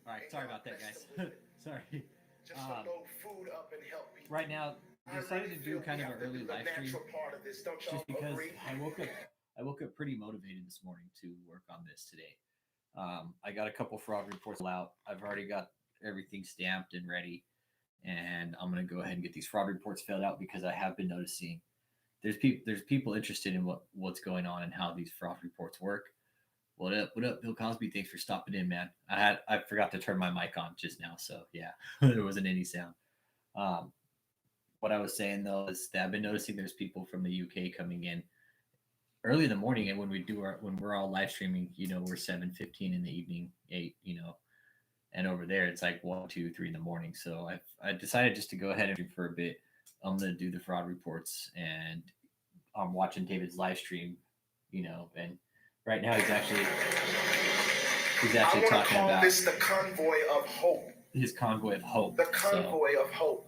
All right, sorry about that, guys. Sorry. Right now, decided to do kind of an early live stream just because I woke up pretty motivated this morning to work on this today. I got a couple fraud reports out. I've already got everything stamped and ready, and I'm gonna go ahead and get these fraud reports filled out because I have been noticing there's people interested in what's going on and how these fraud reports work. What up, Bill Cosby? Thanks for stopping in, man. I forgot to turn my mic on just now, so yeah, there wasn't any sound. What I was saying though is that I've been noticing there's people from the UK coming in early in the morning, and when we're all live streaming, we're 7:15 in the evening, 8, and over there it's like 1, 2, 3 in the morning. So I decided just to go ahead and do for a bit. I'm gonna do the fraud reports, and I'm watching David's live stream, and right now he's actually talking about this the convoy of hope. His convoy of hope. The convoy of hope.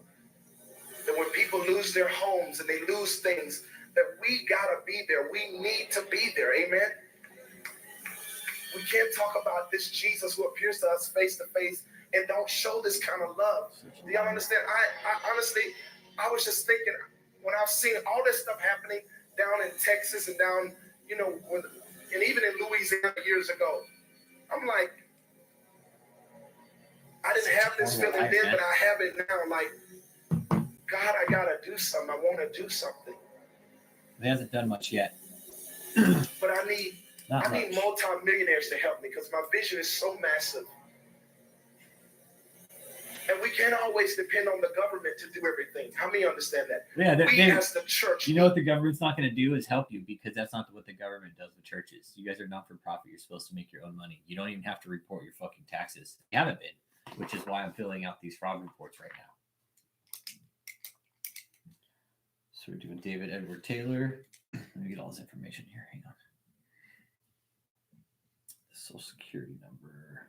That when people lose their homes and they lose things, that we gotta be there. We need to be there. Amen. We can't talk about this Jesus who appears to us face to face and don't show this kind of love. Do y'all understand? I honestly, I was just thinking when I've seen all this stuff happening down in Texas and down, and even in Louisiana years ago, I'm like, I didn't have this feeling then, but I have it now. Like, God, I gotta do something. I want to do something. It hasn't done much yet. But I need multi-millionaires to help me because my vision is so massive. And we can't always depend on the government to do everything. How many understand that? Yeah, as the church. You know what the government's not going to do is help you, because that's not what the government does with churches. You guys are not for profit. You're supposed to make your own money. You don't even have to report your fucking taxes. You haven't been, which is why I'm filling out these fraud reports right now. So we're doing David Edward Taylor. Let me get all this information here. Hang on. The Social Security number.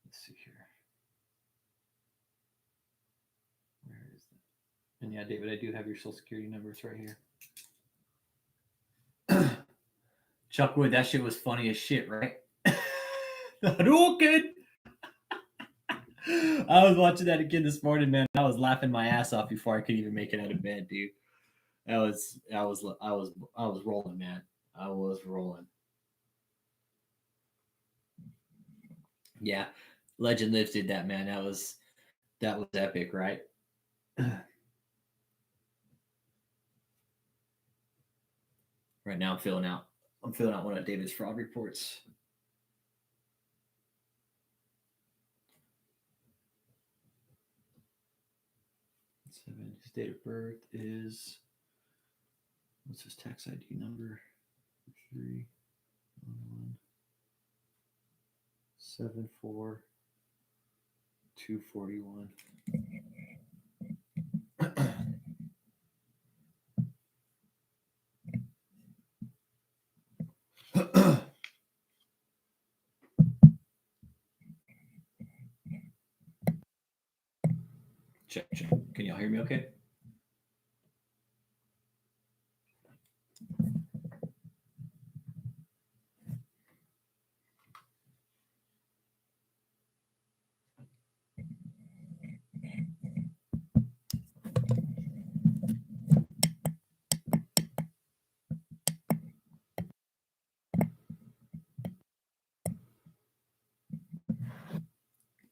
Let's see here. Where is that? And yeah, David, I do have your Social Security number. It's right here. Chuckwood, that shit was funny as shit, right? Hadouken! I was watching that again this morning, man. I was laughing my ass off before I could even make it out of bed, dude. I was rolling, man. I was rolling. Yeah, Legend Lives did that, man. That was epic, right? Right now, I'm filling out one of David's fraud reports. His date of birth is, what's his tax ID number? 31174 241. Check. Can y'all hear me okay?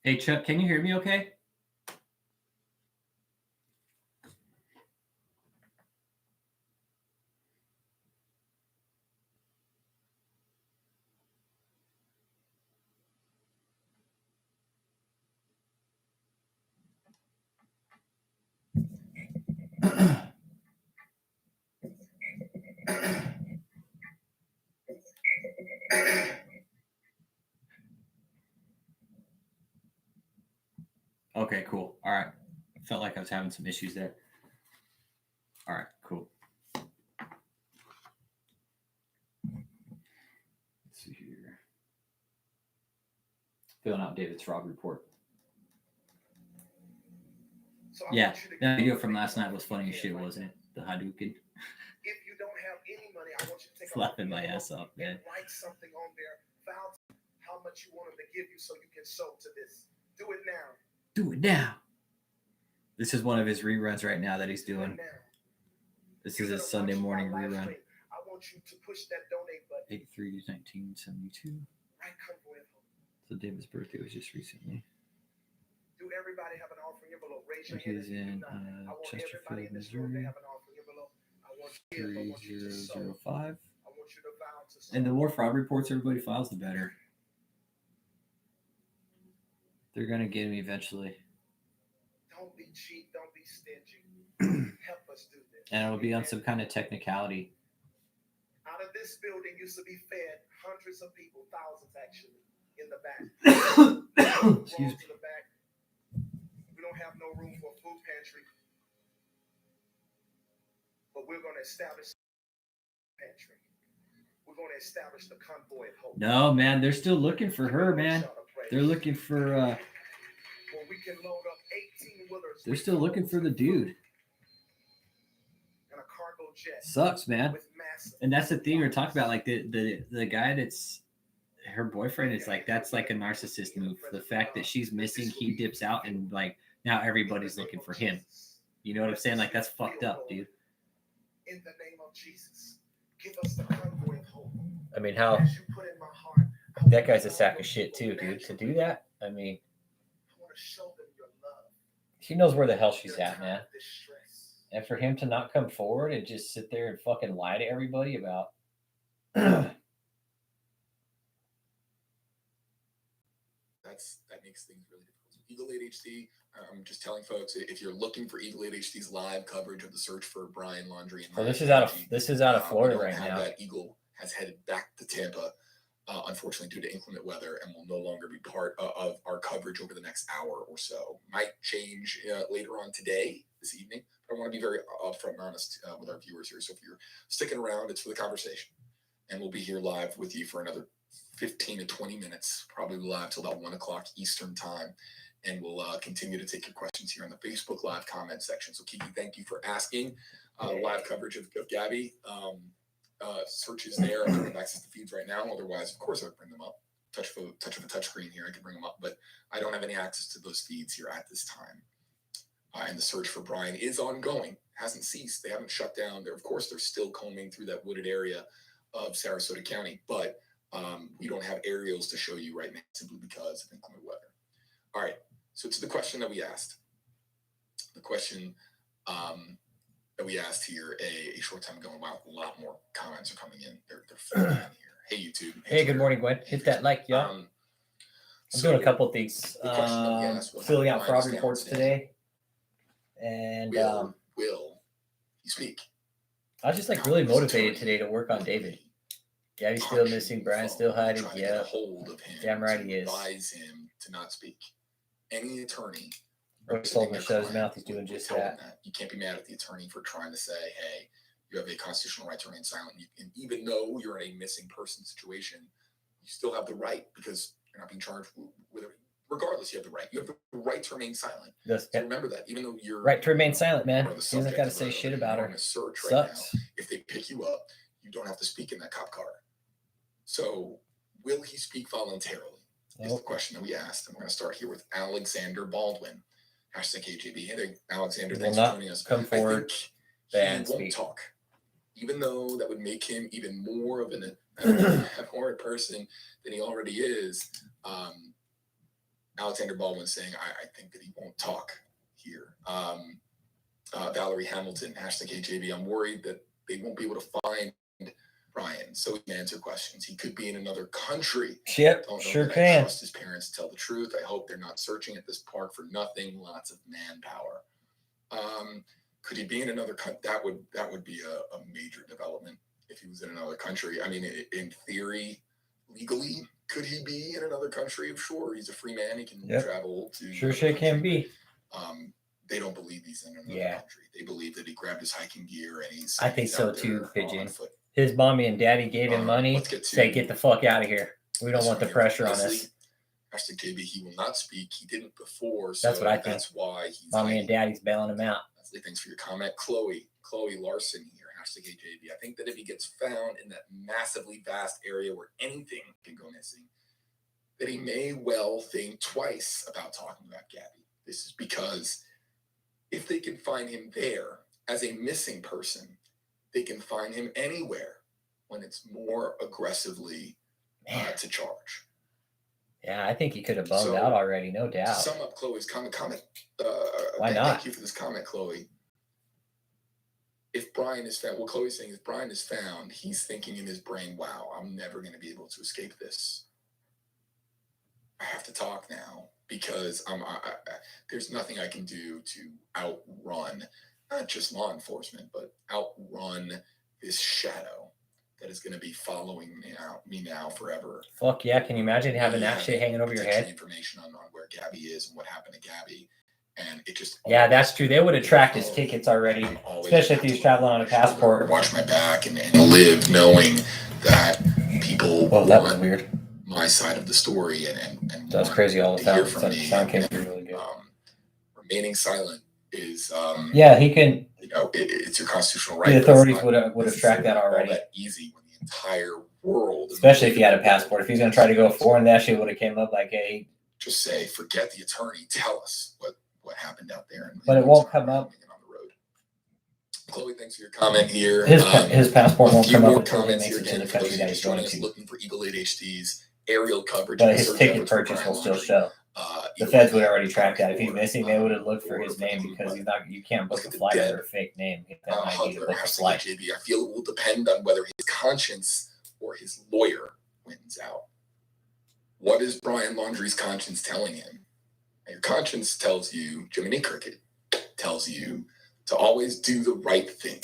Hey, Chuck, can you hear me okay? Okay, cool. All right. Felt like I was having some issues there. All right, cool. Let's see here. Filling out David's fraud report. So yeah, that video from last night was funny as shit, wasn't it? The Hadouken. If you don't have any money, I want you to take laughing my ass off, man. Write something on there about how much you want him to give you so you can sow to this. Do it now. Do it now. This is one of his reruns right now that he's doing. This is his Sunday morning rerun. I want you to push that donate button. 83-1972. Right, Concubine. So David's birthday was just recently. Do everybody have an offering envelope? Raise your hand. He's in I want Chesterfield, everybody in this room to Missouri. have an offering envelope. I want you to sow. 3005. I want you to vow to sow. And the more fraud reports everybody files, the better. They're gonna get him eventually. Don't be cheap. Don't be stingy. Help us do this. And it'll be on some kind of technicality. Out of this building used to be fed hundreds of people, thousands actually, in the back. Excuse me. To the back. We don't have no room for a food pantry, but we're going to establish a pantry. We're going to establish the convoy of hope. No, man, they're still looking for her, man. They're looking for we can load up 18 wheelers. they're still looking for the dude. And a cargo jet. Sucks, man. And that's the thing we're talking about. Like the guy that's her boyfriend is like, that's like a narcissist move. The fact that she's missing, he dips out, and like now everybody's looking for him. You know what I'm saying? Like, that's fucked up, dude. In the name of Jesus, give us the convoy of hope. I mean, how As you put in my heart, that guy's a sack of shit too, dude. To do that, I mean, I want to show them your love. she knows where the hell she's Your at, time man. of distress. And for him to not come forward and just sit there and fucking lie to everybody about that makes things really difficult. Eagle 8 HD, I'm just telling folks, if you're looking for Eagle 8 HD's live coverage of the search for Brian Laundrie and so this is out of Florida right now. That Eagle has headed back to Tampa, unfortunately due to inclement weather, and will no longer be part of our coverage over the next hour or so. Might change later on today, this evening. But I want to be very upfront and honest with our viewers here. So if you're sticking around, it's for the conversation, and we'll be here live with you for another 15 to 20 minutes, probably live till about 1 o'clock Eastern time. And we'll continue to take your questions here on the Facebook Live comment section. So Kiki, thank you for asking. Live coverage of Gabby. Search is there. I don't have access to feeds right now. Otherwise, of course, I would bring them up. Touch of a touchscreen here, I can bring them up. But I don't have any access to those feeds here at this time. And the search for Brian is ongoing. Hasn't ceased. They haven't shut down. Of course, they're still combing through that wooded area of Sarasota County. But we don't have aerials to show you right now simply because of inclement weather. All right. So to the question that we asked. The question that we asked here a short time ago. Wow, a lot more comments are coming in. They're filling in here. Hey, YouTube. Hey, good morning, Gwen. Hit that like, y'all. I'm doing a couple of things. Filling out fraud reports today. And will you speak? I was just like really motivated today to work on David. Gabby's still missing. Brian's still hiding. Yeah. Hold of him. Damn right he is. Advise him to not speak. Any attorney. Rose told him to shut his mouth. He's doing just that. You can't be mad at the attorney for trying to say, hey, you have a constitutional right to remain silent. And even though you're in a missing person situation, you still have the right, because you're not being charged with it. Regardless, you have the right. You have the right to remain silent. Yes. So remember that, even though you're right to remain silent, man. He doesn't got to say shit about her. Search right Sucks. now. If they pick you up, you don't have to speak in that cop car. So, will he speak voluntarily? Is the question that we asked. And we're going to start here with Alexander Baldwin. Hashtag KGB. Hey, Alexander, thanks for joining us. Come forward. He won't talk, even though that would make him even more of an abhorrent person than he already is. Alexander Baldwin saying, I think that he won't talk here. Valerie Hamilton, hashtag KJB. I'm worried that they won't be able to find Brian, so he can answer questions. He could be in another country. Yep, sure can. I trust his parents to tell the truth. I hope they're not searching at this park for nothing. Lots of manpower. Could he be in another country? That would be a major development if he was in another country. I mean, in theory, legally, could he be in another country? Sure, he's a free man. He can travel to. Sure can be. They don't believe he's in another country. They believe that he grabbed his hiking gear and he's. I think so too, Pigeon. His mommy and daddy gave him money. Say, get the fuck out of here. We don't want the pressure on us. Hashtag JB, he will not speak. He didn't before. So that's what I think. That's why he's. Mommy and daddy's bailing him out. Leslie, thanks for your comment. Chloe Larson here. Hashtag JB. I think that if he gets found in that massively vast area where anything can go missing, that he may well think twice about talking about Gabby. This is because if they can find him there as a missing person, they can find him anywhere when it's more aggressively to charge. Yeah, I think he could have bummed out already, no doubt. To sum up Chloe's comment. Why not? Thank you for this comment, Chloe. If Brian is found, what Chloe's saying is Brian is found, he's thinking in his brain, wow, I'm never going to be able to escape this. I have to talk now because there's nothing I can do to outrun, not just law enforcement, but outrun this shadow that is going to be following me now forever. Fuck yeah! Can you imagine having that shit hanging over your head? Information on where Gabby is and what happened to Gabby, and it just that's true. They would have tracked his tickets already, especially if he was traveling on a passport. Watch my back and live knowing that people. Well, that was weird. My side of the story and that was crazy. All the time. Sound came through really good. Remaining silent is he can. You know, it's your constitutional right. The authorities would have tracked that already. That easy when the entire world, especially if he had a passport. If he's going to try to go foreign, that shit would have came up like, hey, just say, forget the attorney. Tell us what happened out there. But it won't come up. On the road. Chloe, thanks for your comment here. His passport won't come up until he comments makes here it to again the country that he's going to. Looking for Eagle 8 HD's aerial coverage. But his ticket purchase will still show. The feds would already track that. If he's missing, they would have looked for his name because he's not. You can't book a flight under a fake name. I feel it will depend on whether his conscience or his lawyer wins out. What is Brian Laundrie's conscience telling him? Your conscience tells you, Jiminy Cricket tells you to always do the right thing.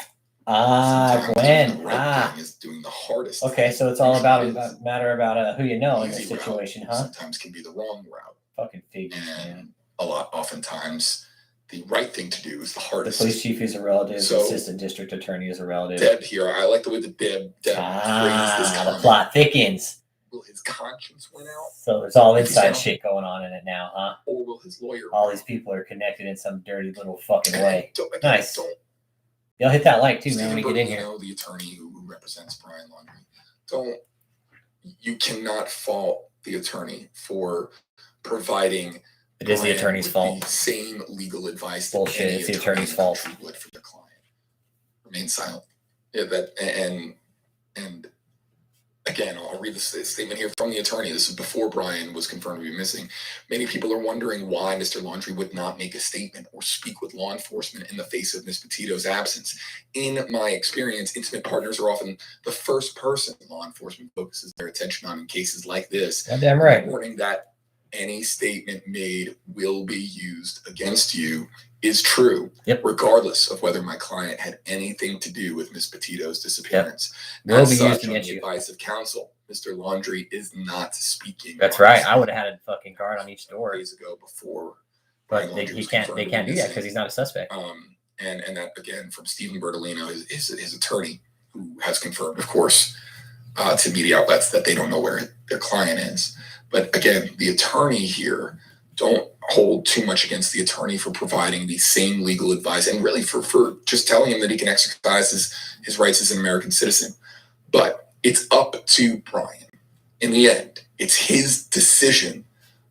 Glenn. The right thing is doing the hardest. Okay, so it's all about a matter about who you know in this situation, huh? Sometimes can be the wrong route. Fucking figures, man. Oftentimes, the right thing to do is the hardest. The police chief is a relative. The assistant district attorney is a relative. Deb here. I like the way that Deb phrased this comment. The plot thickens. Will his conscience win out? So there's all inside shit going on in it now, huh? Or will his lawyer? All these people are connected in some dirty little fucking way. Nice. You'll hit that like too, man, when you get in here. The attorney who represents Brian Laundrie. You cannot fault the attorney for providing. It is the attorney's fault. The same legal advice. Bullshit. It's the attorney's fault. Would for their client. Remain silent. Yeah, and again, I'll read this statement here from the attorney. This is before Brian was confirmed to be missing. Many people are wondering why Mr. Laundrie would not make a statement or speak with law enforcement in the face of Ms. Petito's absence. In my experience, intimate partners are often the first person law enforcement focuses their attention on in cases like this. Goddamn right. Warning that any statement made will be used against you is true, regardless of whether my client had anything to do with Ms. Petito's disappearance. Will be used on against the you. Advice of counsel, Mr. Laundrie is not speaking. That's right. I would have had a fucking guard on each door. Days ago before, but they can't do that because he's not a suspect. And that again from Stephen Bertolino, his attorney, who has confirmed, of course, to media outlets that they don't know where their client is. But again, the attorney here, don't hold too much against the attorney for providing the same legal advice and really for just telling him that he can exercise his rights as an American citizen. But it's up to Brian. In the end, it's his decision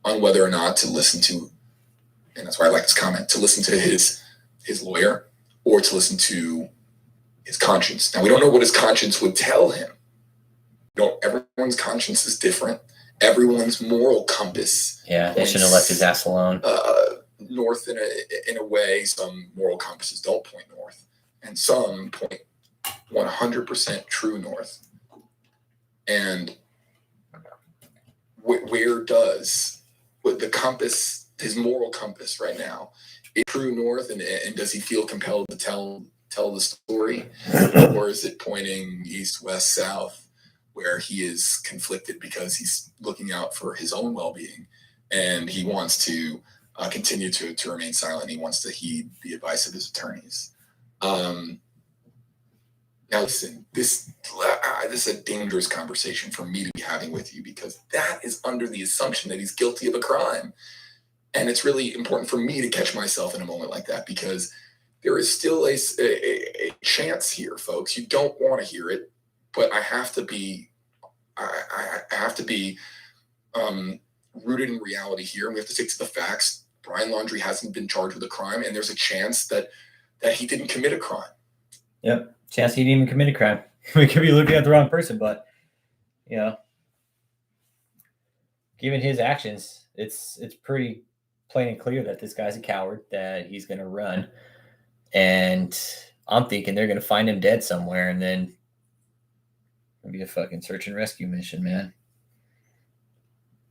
on whether or not to listen to, and that's why I like this comment, to listen to his lawyer or to listen to his conscience. Now, we don't know what his conscience would tell him. Everyone's conscience is different. Everyone's moral compass. Yeah, they shouldn't have left his ass alone. North in a way. Some moral compasses don't point north, and some point 100% true north. And where does the compass, his moral compass right now, is true north, and does he feel compelled to tell the story, or is it pointing east, west, south? Where he is conflicted because he's looking out for his own well-being and he wants to continue to remain silent. He wants to heed the advice of his attorneys. Now, listen, this is a dangerous conversation for me to be having with you because that is under the assumption that he's guilty of a crime. And it's really important for me to catch myself in a moment like that because there is still a chance here, folks. You don't want to hear it. But I have to be rooted in reality here, and we have to stick to the facts. Brian Laundrie hasn't been charged with a crime, and there's a chance that he didn't commit a crime. Yep, chance he didn't even commit a crime. We could be looking at the wrong person, but you know, given his actions, it's pretty plain and clear that this guy's a coward, that he's going to run, and I'm thinking they're going to find him dead somewhere, and then it'll be a fucking search and rescue mission, man.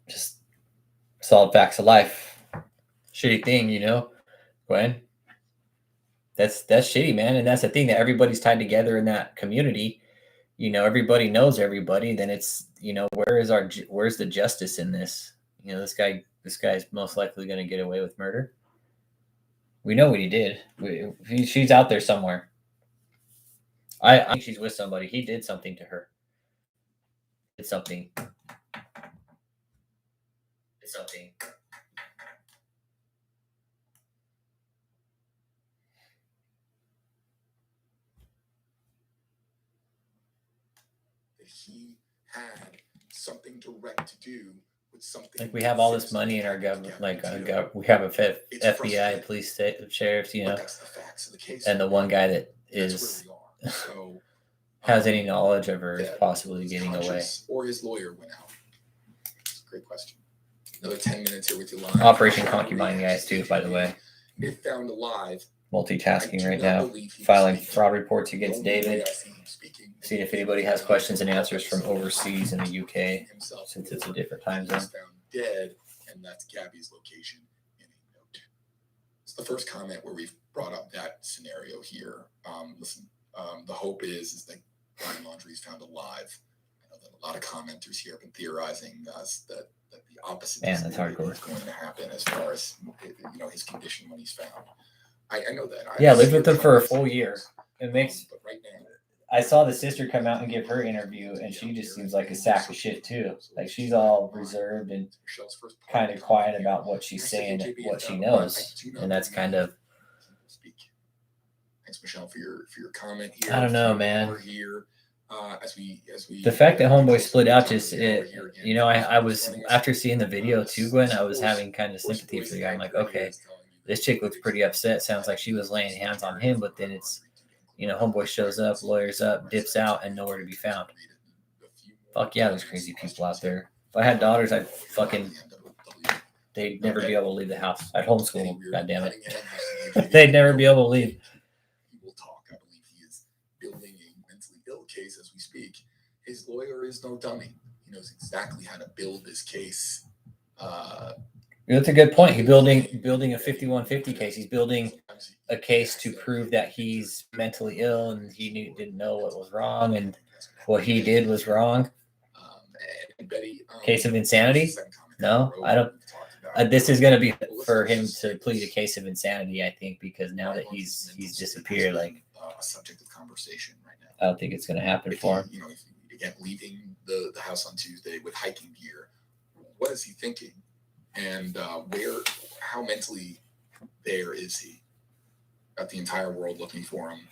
Just solid facts of life. Shitty thing, you know, Gwen. That's shitty, man. And that's the thing, that everybody's tied together in that community. You know, everybody knows everybody. Then it's, you know, where's the justice in this? You know, this guy's most likely going to get away with murder. We know what he did. She's out there somewhere. I think she's with somebody. He did something to her. It's something. That he had something direct to do with something. Like, we have all this money in our government. Like, we have a FBI, police, sheriffs, you know, That's the facts of the case. and the one guy that That's where we are. So, has any knowledge of her is possibly his getting away. conscience or his lawyer went out. It's a great question. Another 10 minutes here with you live. Operation Concubine, guys, too, by the way. If found alive, Multitasking right now, filing fraud reports against David, seeing if anybody has questions and answers from overseas in the UK, since it's a different time zone. Found dead, and that's Gabby's location in a note. It's the first comment where we've brought up that scenario here. Listen, the hope is that Brian Laundrie is found alive. I know that a lot of commenters here have been theorizing that the opposite Man, that's hardcore. is going to happen as far as, you know, his condition when he's found. I know that. Yeah, lived with him for a full year. It makes. But right now, I saw the sister come out and give her interview, and she just seems like a sack of shit too. Like, she's all reserved and kind of quiet about what she's saying, what she knows, and that's kind of. Thanks, Michelle, for your comment here. I don't know, man. We're here as we The fact that Homeboy split out, just you know, I was, after seeing the video too, Gwen, I was having kind of sympathy for the guy. I'm like, okay, this chick looks pretty upset. Sounds like she was laying hands on him, but then it's, you know, Homeboy shows up, lawyers up, dips out, and nowhere to be found. Fuck yeah, there's crazy people out there. If I had daughters, I'd fucking, they'd never be able to leave the house. I'd homeschool them, God damn it. They'd never be able to leave. He will talk. I believe he is building a mentally ill case as we speak. His lawyer is no dummy. He knows exactly how to build this case. That's a good point. He's building a 5150 case. He's building a case to prove that he's mentally ill and he didn't know what was wrong and what he did was wrong. Case of insanity? No, I don't. This is going to be for him to plead a case of insanity, I think, because now that he's disappeared, like, a subject of conversation right now. I don't think it's going to happen for him. You know, again, leaving the house on Tuesday with hiking gear, what is he thinking? And how mentally there is he? Got the entire world looking for him.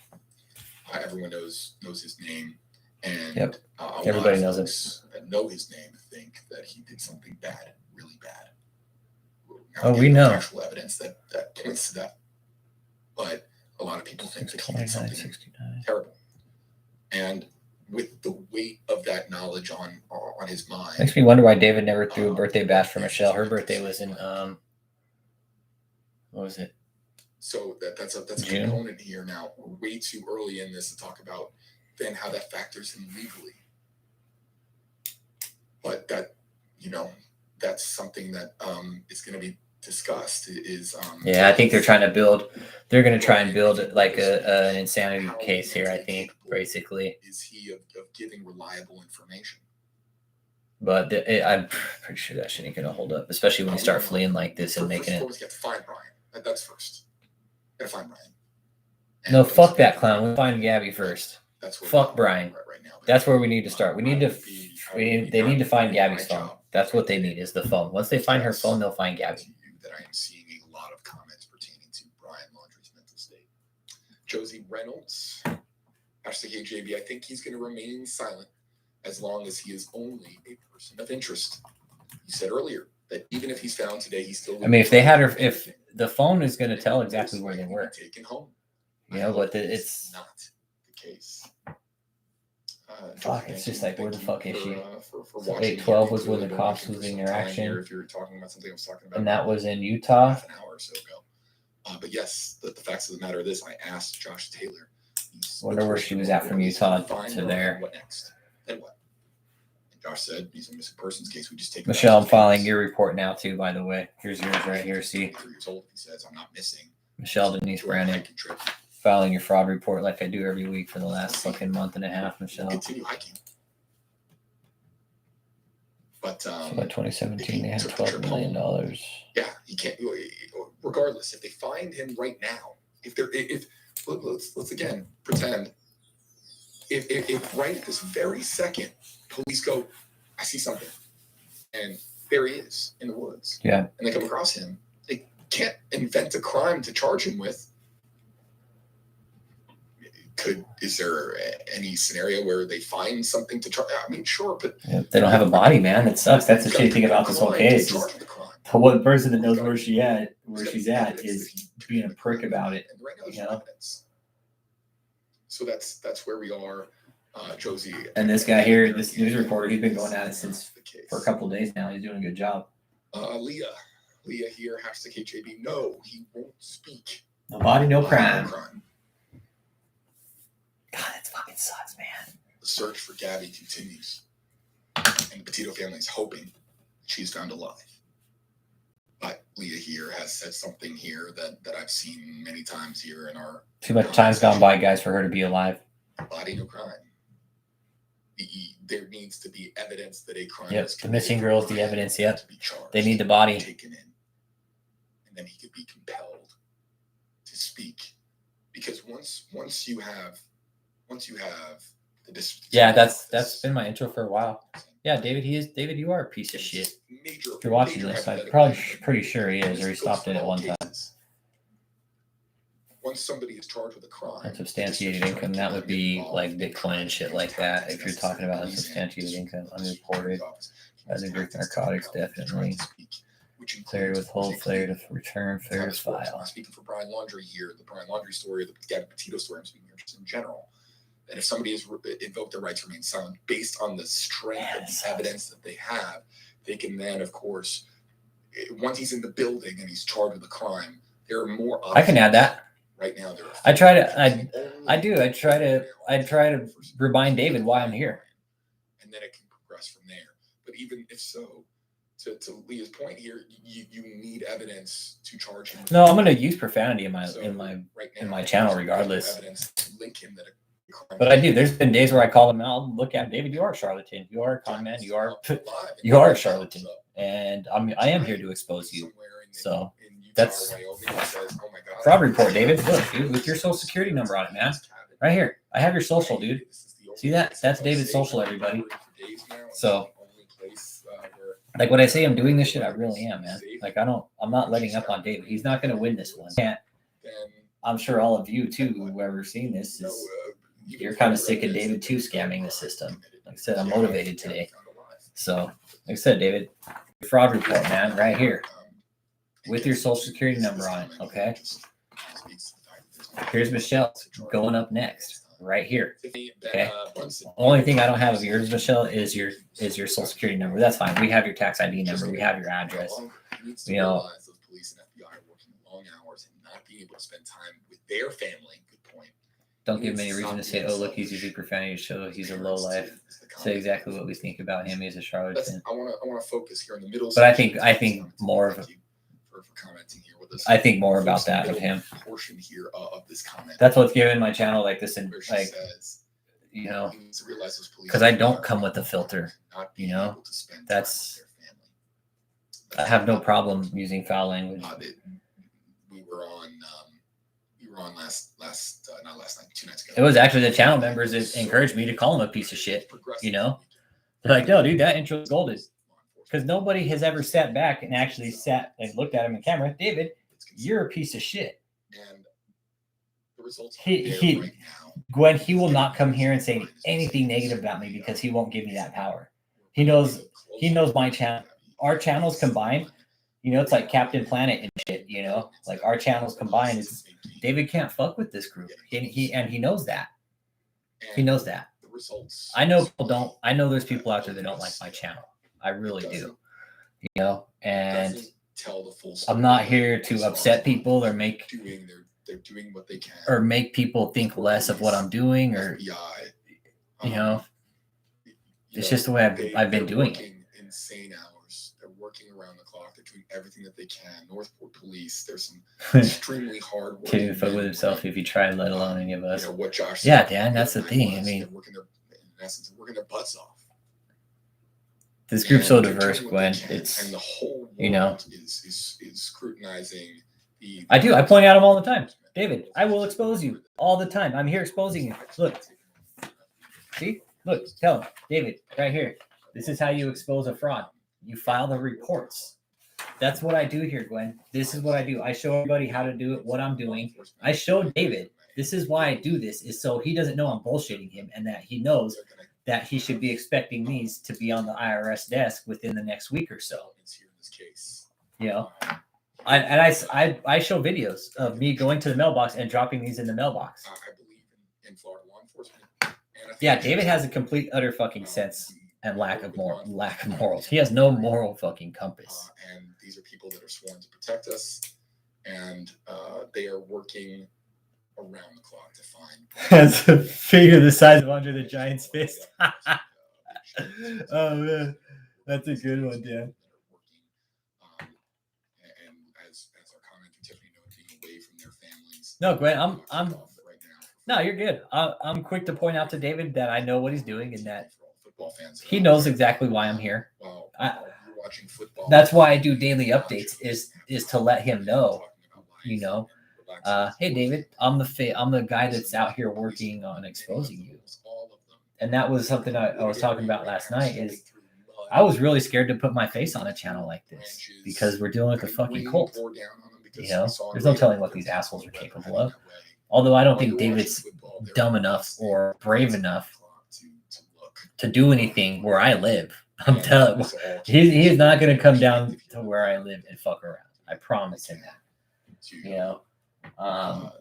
Everyone knows his name, and yep. Everybody knows him. That know his name think that he did something bad, really bad. Now, we know actual evidence that points to that, but a lot of people think that he did something terrible, and with the weight of that knowledge on his mind. Makes me wonder why David never threw a birthday bash for Michelle. Her birthday was in what was it? So that's a June? component here now. We're way too early in this to talk about then how that factors in legally. But that, you know, that's something that is going to be discussed. Yeah, I think they're trying to build. They're going to try and build like an insanity case here. I think basically. Is he of giving reliable information? But I'm pretty sure that shit ain't going to hold up, especially when you start fleeing like this and making it. We have to find Brian. That's first. Gotta find Brian. No, fuck that clown. We'll find Gabby first. Fuck Brian. Right now. That's where we need to start. They need to find Gabby's phone. That's what they need, is the phone. Once they find her phone, they'll find Gabby. That I am seeing a lot of comments pertaining to Brian Laundrie's mental state. Josie Reynolds, #KJB, I think he's going to remain silent as long as he is only a person of interest. You said earlier, that even if he's found today, he's still. I mean, if they had her, if the phone is going to tell exactly where they were, taken home. you know, but it's not the case. Fuck, it's just like, where the fuck is she? For So watching 8/12 here. was when the Clearly cops been was watching in for their some time action. here, if you're talking about something I was talking about, And that was in Utah. half an hour or so ago. But yes, the facts of the matter are this: I asked Josh Taylor. Wonder where she was at from Utah to there. What next? Then what? And Josh said, "He's a missing persons case. We just take." Michelle, I'm filing your report now too. By the way, here's yours right here. See, 3 years old. He says, "I'm not missing." Michelle Denise Brandon, filing your fraud report like I do every week for the last fucking month and a half. Michelle. Continue hiking. But So by 2017, they had $12 million. Yeah, he can't. Regardless, if they find him right now, let's again pretend if right at this very second, police go, I see something, and there he is in the woods. Yeah, and they come across him. They can't invent a crime to charge him with. Is there any scenario where they find something to charge? I mean, sure, but they don't have a body, man. That sucks. That's the shitty thing about this whole case. Is the one person that knows where she's at is being a prick about it. You know? So that's where we are, Josie. And this guy here, this news reporter, he's been going at it for a couple of days now. He's doing a good job. Leah here, #KJB. No, he won't speak. No body, no crime. God, that fucking sucks, man. The search for Gabby continues, and the Petito family is hoping she's found alive. But Leah here has said something here that I've seen many times here in our. Too much time's gone by, guys, for her to be alive. Body, no crime. There needs to be evidence that a crime. Yep, the missing girl's the evidence. Yep, charged, they need the body taken in, and then he could be compelled to speak, because once you have the yeah, that's been my intro for a while. Yeah, David, you are a piece of shit. If you're watching this, I'm probably pretty sure he is, or he stopped it at one time. Once somebody is charged with a crime, unsubstantiated income, that would be like Bitcoin and shit like that. If you're talking about unsubstantiated income, unreported, Greek narcotics, definitely. Failure to withhold, failure to return, failure to file. I'm speaking for Brian Laundrie here, the Brian Laundrie story, the Gabby Petito story. I'm speaking here just in general. And if somebody has invoked their right to remain silent based on the strength of the evidence that they have, they can then, of course, once he's in the building and he's charged with a crime, there are more options. I can add that. Right now, there are. I try to remind David why I'm here. And then it can progress from there. But even if so, to Leah's point here, you need evidence to charge him. No, I'm going to use profanity in my channel regardless. Evidence to link him that but I do. There's been days where I call him out. Look at him, David. You are a charlatan. You are a con man. You are a charlatan. And I am here to expose you. So that's fraud report, David. Look, dude, with your social security number on it, man. Right here. I have your social, dude. See that? That's David's social, everybody. So, like when I say I'm doing this shit, I really am, man. Like I'm not letting up on David. He's not going to win this one. I'm sure all of you too, whoever's seen this, you're kind of sick of David too scamming the system. Like I said, I'm motivated today. So, like I said, David, fraud report, man, right here. With your social security number on it, okay? Here's Michelle going up next, right here. Okay. Only thing I don't have of yours, Michelle, is your social security number. That's fine. We have your tax ID number. We have your address. You know. Police and FBI are working long hours and not being able to spend time with their family. Good point. Don't give him any reason to say, "Oh, look, he's using profanity to show he's a low life." Say exactly what we think about him. He's a charlatan. I want to focus here in the middle. But I think more of. For commenting here with us. I think more about that of him. Portion here of this comment. That's what's given my channel like this, and like you know, because I don't come with a filter. You know, that's. I have no problem using foul language. We were on last not last night, 2 nights ago. It was actually the channel members that encouraged me to call him a piece of shit. You know, they're like, "No, dude, that intro is golden." Because nobody has ever sat back and actually sat and looked at him in camera. David, you're a piece of shit. And the results Gwen, he will not come here and say anything negative about me because he won't give me that power. He knows my channel. our channels combined, you know, it's like Captain Planet and shit, you know, like our channels combined is David can't fuck with this group. He knows that. He knows that. I know people don't. I know there's people out there that don't like my channel. I really do. You know, and I'm not here to upset people or make they're doing what they can or make people think less of what I'm doing or you know. It's just the way I've been doing it. Insane hours. They're working around the clock. They're doing everything that they can. Northport Police. There's some extremely hard work. Can't even fuck with himself if he tried, let alone any of us. You know what Josh yeah, said, Dan, that's the thing. I mean, they're working their butts off. This group's so diverse, Gwen. It's and the whole world you know is scrutinizing. I do. I point out them all the time. David, I will expose you all the time. I'm here exposing you. Look. See? Look, tell him. David, right here. This is how you expose a fraud. You file the reports. That's what I do here, Gwen. This is what I do. I show everybody how to do it, what I'm doing. I showed David. This is why I do this, is so he doesn't know I'm bullshitting him and that he knows that he should be expecting these to be on the IRS desk within the next week or so. You know? I show videos of me going to the mailbox and dropping these in the mailbox. I believe in Florida law enforcement. Yeah, David has a complete utter fucking sense and lack of morals. He has no moral fucking compass. And these are people that are sworn to protect us, and they are working around the clock to find. Has a finger the size of Andre the Giant's fist. Oh man, that's a good one, Dan. And as our commenter Tiffany noted, being away from their families. No, Gwen, I'm. No, you're good. I'm quick to point out to David that I know what he's doing and that he knows exactly why I'm here. That's why I do daily updates is to let him know, you know, hey David, I'm the guy that's out here working on exposing you. And that was something I was talking about last night is I was really scared to put my face on a channel like this because we're dealing with a fucking cult. You know, there's no telling what these assholes are capable of. Although I don't think David's dumb enough or brave enough to do anything where I live. I'm telling you, he is not going to come down to where I live and fuck around. I promise him that. You know,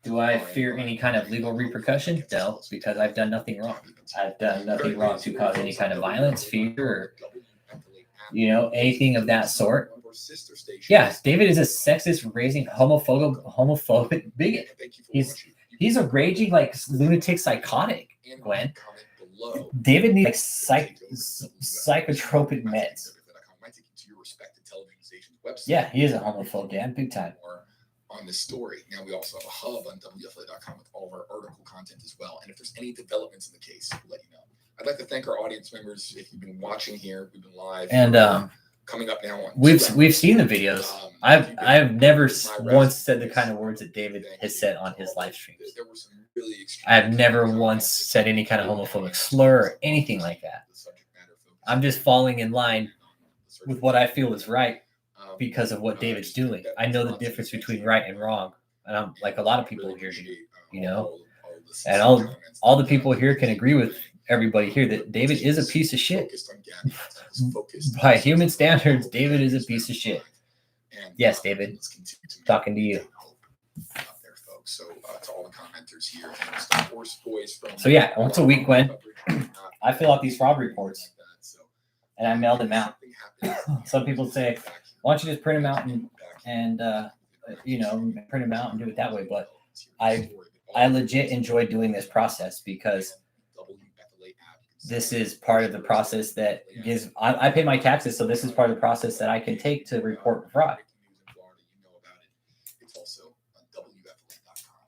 do I fear any kind of legal repercussion? No, because I've done nothing wrong. I've done nothing wrong to cause any kind of violence, fear, or, you know, anything of that sort. Yeah, David is a sexist, raising homophobic bigot. He's a raging like lunatic psychotic, Gwen. David needs like psychotropic meds. Yeah, he is a homophobe, Dan, big time. On this story. Now we also have a hub on WFLA.com with all of our article content as well. And if there's any developments in the case, we'll let you know. I'd like to thank our audience members. If you've been watching here, we've been live. And coming up now on we've seen the videos. I've never once said the kind of words that David has said on his live streams. There were some really I've never once said any kind of homophobic slur or anything like that. I'm just falling in line with what I feel is right because of what David's doing. I know the difference between right and wrong, and I'm like a lot of people here do, you know. And all the people here can agree with everybody here that David is a piece of shit. By human standards, David is a piece of shit. Yes, David. Talking to you. So to all the commenters here. So yeah, once a week, Gwen, I fill out these fraud reports and I mail them out. Some people say, why don't you just print them out and you know, print them out and do it that way. But I legit enjoy doing this process because this is part of the process that gives, I pay my taxes. So this is part of the process that I can take to report fraud.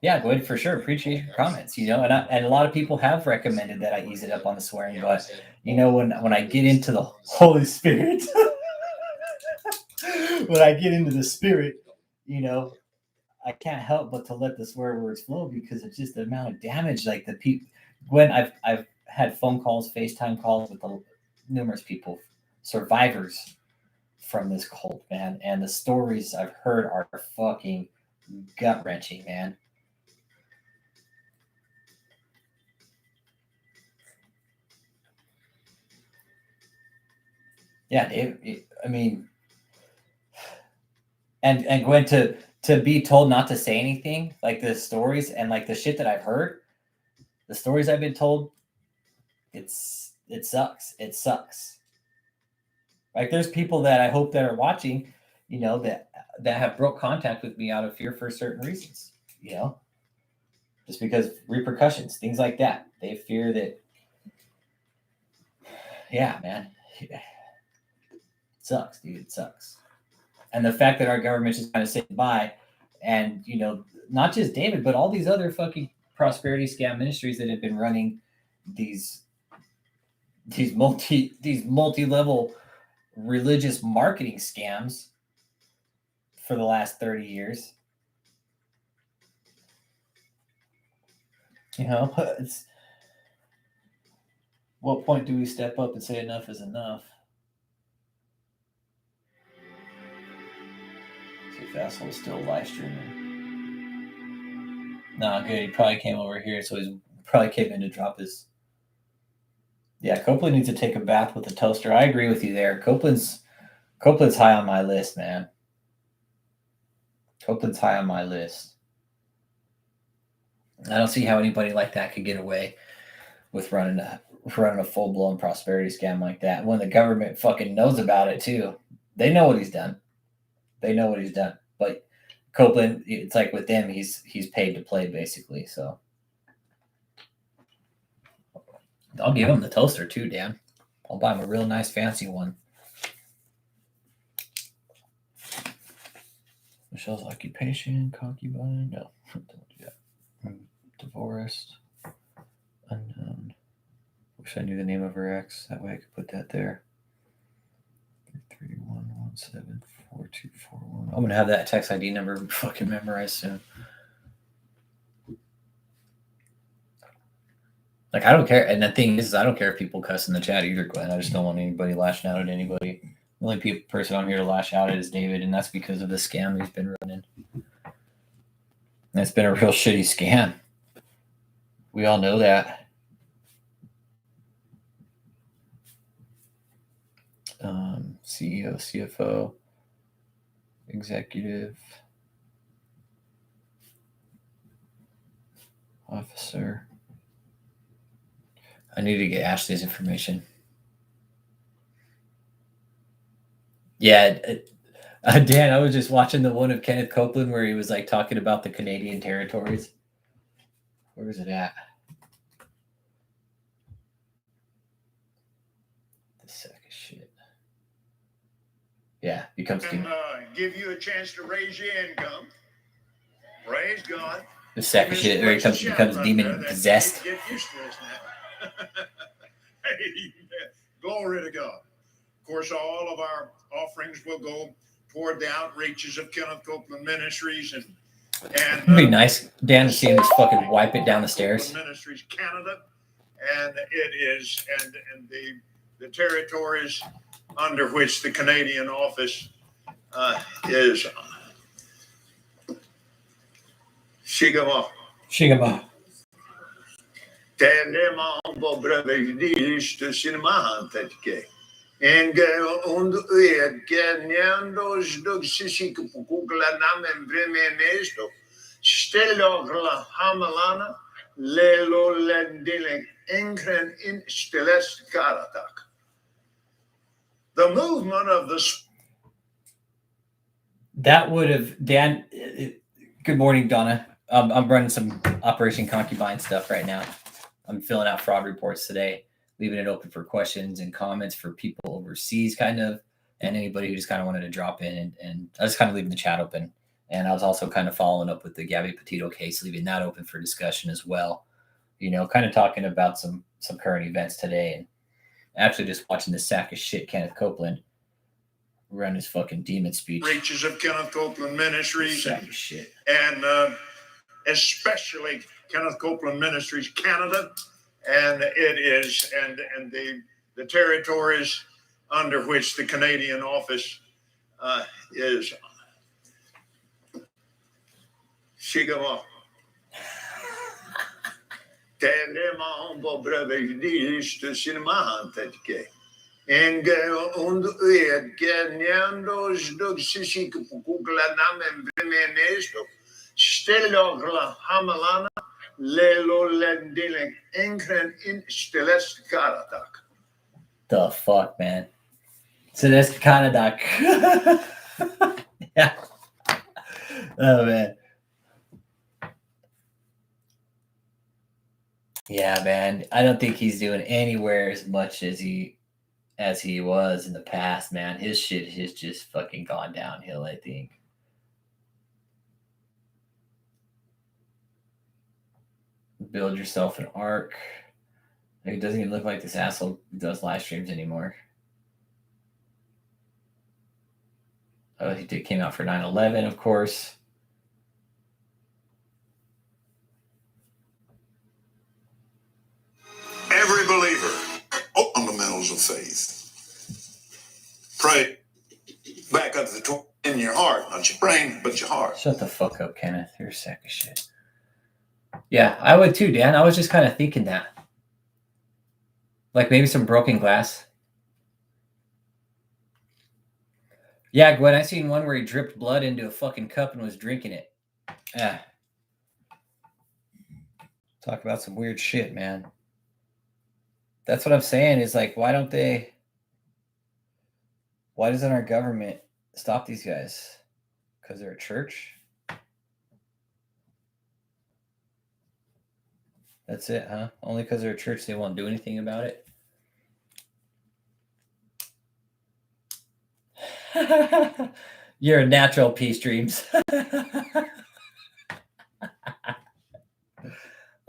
Yeah, good for sure. Appreciate your comments, you know, and a lot of people have recommended that I ease it up on the swearing, but you know, when I get into the Holy Spirit, when I get into the Spirit, you know, I can't help but to let the swear words flow because it's just the amount of damage. Like the people, when I've had phone calls, FaceTime calls with numerous people, survivors from this cult, man, and the stories I've heard are fucking gut wrenching, man. Yeah, I mean, and Gwen, to be told not to say anything, like the stories and like the shit that I've heard, the stories I've been told, it sucks. It sucks. Like there's people that I hope that are watching, you know, that have broke contact with me out of fear for certain reasons, you know, just because repercussions, things like that. They fear that. Yeah, man, it sucks, dude. It sucks. And the fact that our government's just kind of sitting by, and you know, not just David, but all these other fucking prosperity scam ministries that have been running these multi-level religious marketing scams for the last 30 years. You know, it's what point do we step up and say enough is enough? See if Asshole's still live streaming. No, good. He probably came over here, so he's probably came in to drop his. Yeah, Copeland needs to take a bath with a toaster. I agree with you there. Copeland's high on my list, man. Copeland's high on my list. I don't see how anybody like that could get away with running a full-blown prosperity scam like that when the government fucking knows about it too. They know what he's done. But Copeland, it's like with them, he's paid to play basically. So I'll give him the toaster too, Dan. I'll buy him a real nice fancy one. Michelle's occupation, concubine. No, don't do that. Divorced, unknown. Wish I knew the name of her ex. That way I could put that there. 331174241. I'm gonna have that text ID number fucking memorized soon. Like I don't care, and the thing is I don't care if people cuss in the chat either, Glenn. I just don't want anybody lashing out at anybody. The only person I'm here to lash out at is David, and that's because of the scam he's been running. And it's been a real shitty scam. We all know that. CEO, CFO, executive, officer. I need to get Ashley's information. Yeah, Dan, I was just watching the one of Kenneth Copeland where he was like talking about the Canadian territories. Where is it at? This sack of shit. Yeah, becomes give you a chance to raise your income. Praise God. the sack of shit, or he becomes demon possessed. Get used to this now. Glory to God. Of course, all of our offerings will go toward the outreaches of Kenneth Copeland Ministries and it'd be nice, Dan, to see him just fucking wipe it down the stairs. Ministries Canada, and it is and the territories under which the Canadian office is. Shigama. Telema bobravejdilište sinemahantetke. Enge und uedgeniando zdugshishik pukukla namen bremenesto. Stelogla hamalana lelo lendilek enkren in steles karatak. The movement of the. That would have, Dan. Good morning, Donna. I'm running some Operation Concubine stuff right now. I'm filling out fraud reports today, leaving it open for questions and comments for people overseas, kind of, and anybody who just kind of wanted to drop in. And I just kind of leaving the chat open. And I was also kind of following up with the Gabby Petito case, leaving that open for discussion as well. You know, kind of talking about some current events today, and actually just watching the sack of shit Kenneth Copeland run his fucking demon speech. Reaches of Kenneth Copeland Ministries and shit. And especially Kenneth Copeland Ministries Canada, and it is and the territories under which the Canadian office is. Shigama. Telema bobravejdilište sinemahantetke. Und ganhando que kukla namen venenesto, stelo hamalana, lelo lendile enkren in steles karatak. The fuck, man. So that's kind of doc. Yeah. Oh man. Yeah, man. I don't think he's doing anywhere as much as he was in the past, man. His shit has just fucking gone downhill, I think. Build yourself an arc. It doesn't even look like this asshole does live streams anymore. Oh, he came out for 9/11, of course. Every believer, fundamentals of faith. Pray back up in your heart, not your brain, but your heart. Shut the fuck up, Kenneth. You're a sack of shit. Yeah, I would too, Dan. I was just kind of thinking that. Like maybe some broken glass. Yeah, Gwen, I seen one where he dripped blood into a fucking cup and was drinking it. Yeah. Talk about some weird shit, man. That's what I'm saying is like, why doesn't our government stop these guys? Because they're a church? That's it, huh? Only because they're a church they won't do anything about it? You're a natural, Peace Dreams.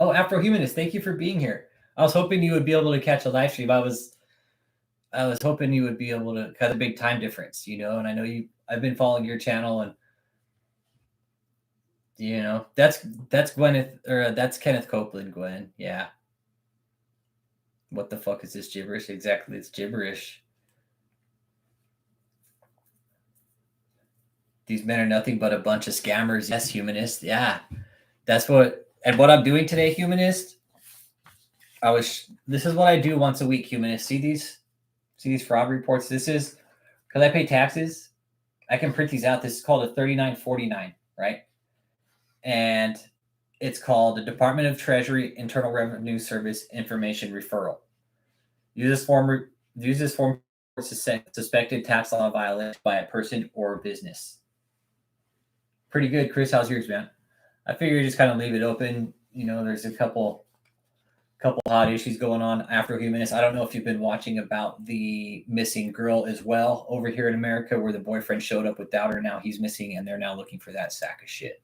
Oh, Afrohumanist, thank you for being here. I was hoping you would be able to catch a live stream. I was hoping you would be able to cut a big time difference, you know, and I know I've been following your channel and you know, that's Gwyneth or that's Kenneth Copeland, Gwen. Yeah. What the fuck is this gibberish? Exactly, it's gibberish. These men are nothing but a bunch of scammers. Yes, humanist. Yeah. That's what I'm doing today, humanist. This is what I do once a week, humanist. See these fraud reports? This is because I pay taxes. I can print these out. This is called a 3949, right? And it's called the Department of Treasury Internal Revenue Service Information Referral. Use this form for suspected tax law violation by a person or business. Pretty good, Chris. How's yours, man? I figure just kind of leave it open. You know, there's a couple hot issues going on. Afrohumanist. I don't know if you've been watching about the missing girl as well over here in America, where the boyfriend showed up without her. Now he's missing, and they're now looking for that sack of shit.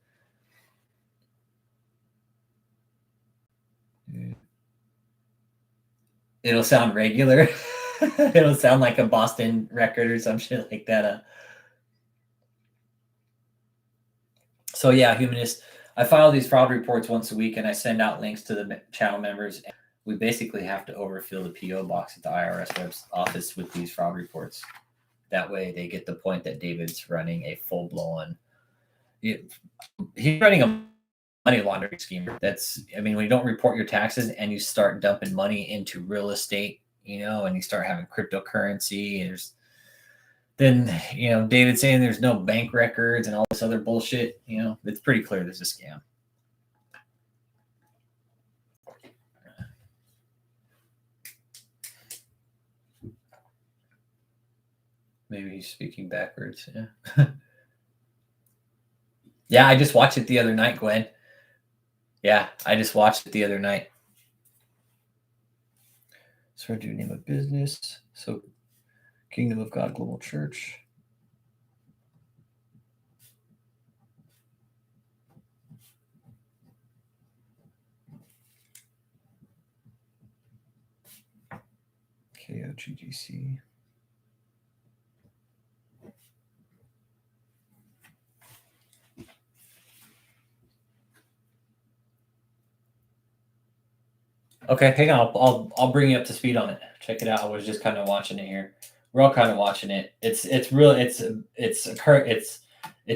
It'll sound regular. It'll sound like a Boston record or some shit like that. So yeah, humanist. I file these fraud reports once a week, and I send out links to the channel members. We basically have to overfill the PO box at the IRS office with these fraud reports. That way, they get the point that David's running a full-blown. He's running a money laundering scheme. When you don't report your taxes and you start dumping money into real estate, you know, and you start having cryptocurrency, then, you know, David's saying there's no bank records and all this other bullshit, you know, it's pretty clear there's a scam. Maybe he's speaking backwards. Yeah. Yeah, I just watched it the other night, Gwen. Yeah, I just watched it the other night. So I do name a business. So Kingdom of God Global Church. KOGGC. Okay, hang on. I'll bring you up to speed on it. Check it out. I was just kind of watching it here. We're all kind of watching it. It's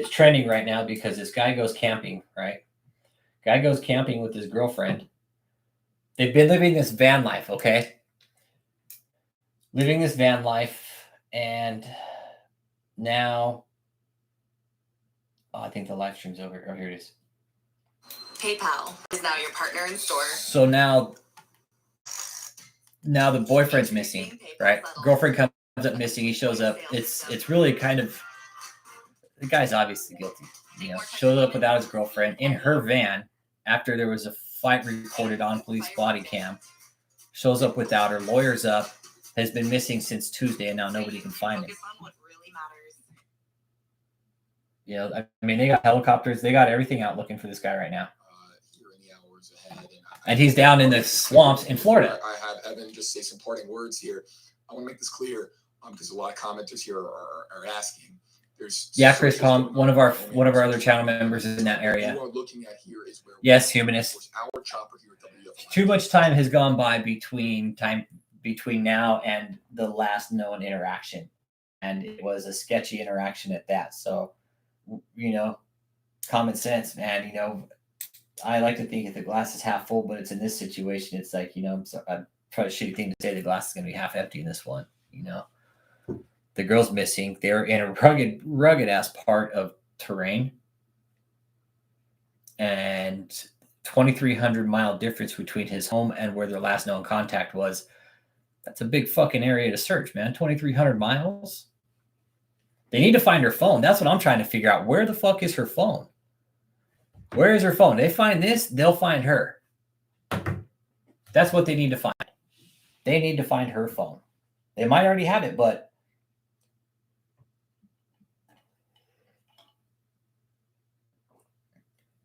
trending right now because this guy goes camping, right? Guy goes camping with his girlfriend. They've been living this van life, okay? living this van life, and now I think the live stream's over. Oh, here it is. PayPal is now your partner in store. So now the boyfriend's missing, right? Girlfriend comes up missing. He shows up. It's really kind of, the guy's obviously guilty. You know, shows up without his girlfriend in her van after there was a fight recorded on police body cam. Shows up without her. Lawyer's up. Has been missing since Tuesday, and now nobody can find him. You know, I mean, they got helicopters. They got everything out looking for this guy right now. Here in the hours ahead, and he's down in the swamps in Florida. I had Evan just say some parting words here. I want to make this clear because a lot of commenters here are asking. There's Chris Tom, one of our other channel members is in that area. What we're looking at here is where yes, humanist. Our chopper here at WFI. Too much time has gone by between now and the last known interaction, and it was a sketchy interaction at that. So, you know, common sense, man. You know, I like to think if the glass is half full, but it's in this situation, it's like, you know, I'm probably a shitty thing to say. The glass is going to be half empty in this one. You know, the girl's missing. They're in a rugged ass part of terrain, and 2,300 mile difference between his home and where their last known contact was. That's a big fucking area to search, man. 2,300 miles. They need to find her phone. That's what I'm trying to figure out. Where the fuck is her phone? Where is her phone? They find this, they'll find her. That's what they need to find. They need to find her phone. They might already have it, but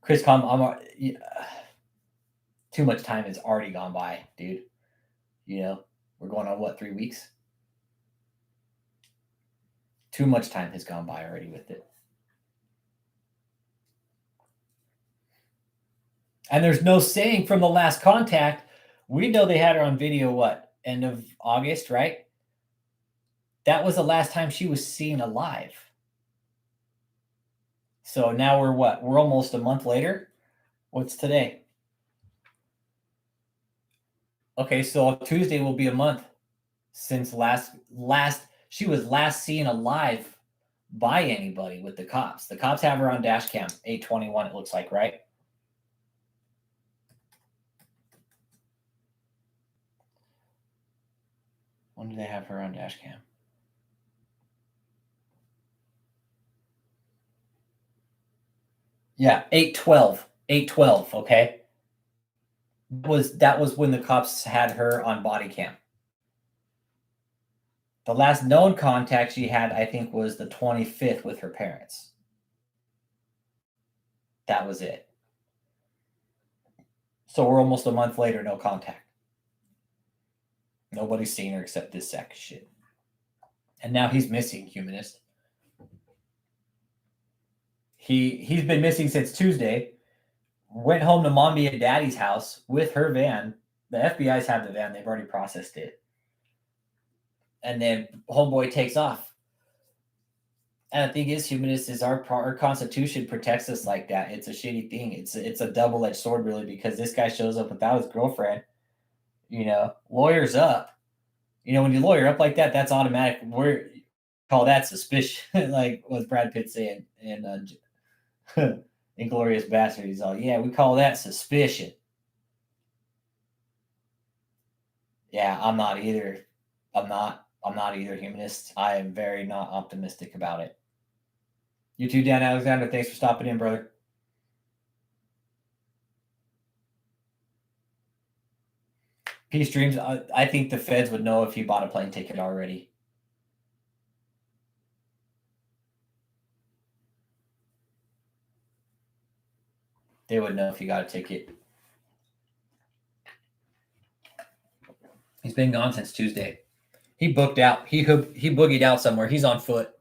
Chris, too much time has already gone by, dude. You know, we're going on what, 3 weeks? Too much time has gone by already with it. And there's no saying from the last contact. We know they had her on video, what, end of August, right? That was the last time she was seen alive. So now we're what? We're almost a month later. What's today? Okay, so Tuesday will be a month since she was last seen alive by anybody with the cops. The cops have her on dash cam, 8/21 it looks like, right? When do they have her on dash cam? Yeah, 8/12. 8/12, okay? That was when the cops had her on body cam. The last known contact she had, I think, was the 25th with her parents. That was it. So we're almost a month later, no contact. Nobody's seen her except this sack of shit. And now he's missing, humanist. He's been missing since Tuesday. Went home to mommy and daddy's house with her van. The FBI's have the van. They've already processed it. And then homeboy takes off. And the thing is, humanist, is our Constitution protects us like that. It's a shitty thing. It's a double-edged sword, really, because this guy shows up without his girlfriend. You know, lawyer's up. You know, when you lawyer up like that, that's automatic. We're call that suspicion, like what Brad Pitt saying in Inglourious Bastard. He's all, yeah, we call that suspicion. Yeah, I'm not either. I'm not either, humanist. I am very not optimistic about it. You too, Dan Alexander. Thanks for stopping in, brother. Peace Dreams. I think the feds would know if he bought a plane ticket already. They would know if he got a ticket. He's been gone since Tuesday. He booked out. He boogied out somewhere. He's on foot.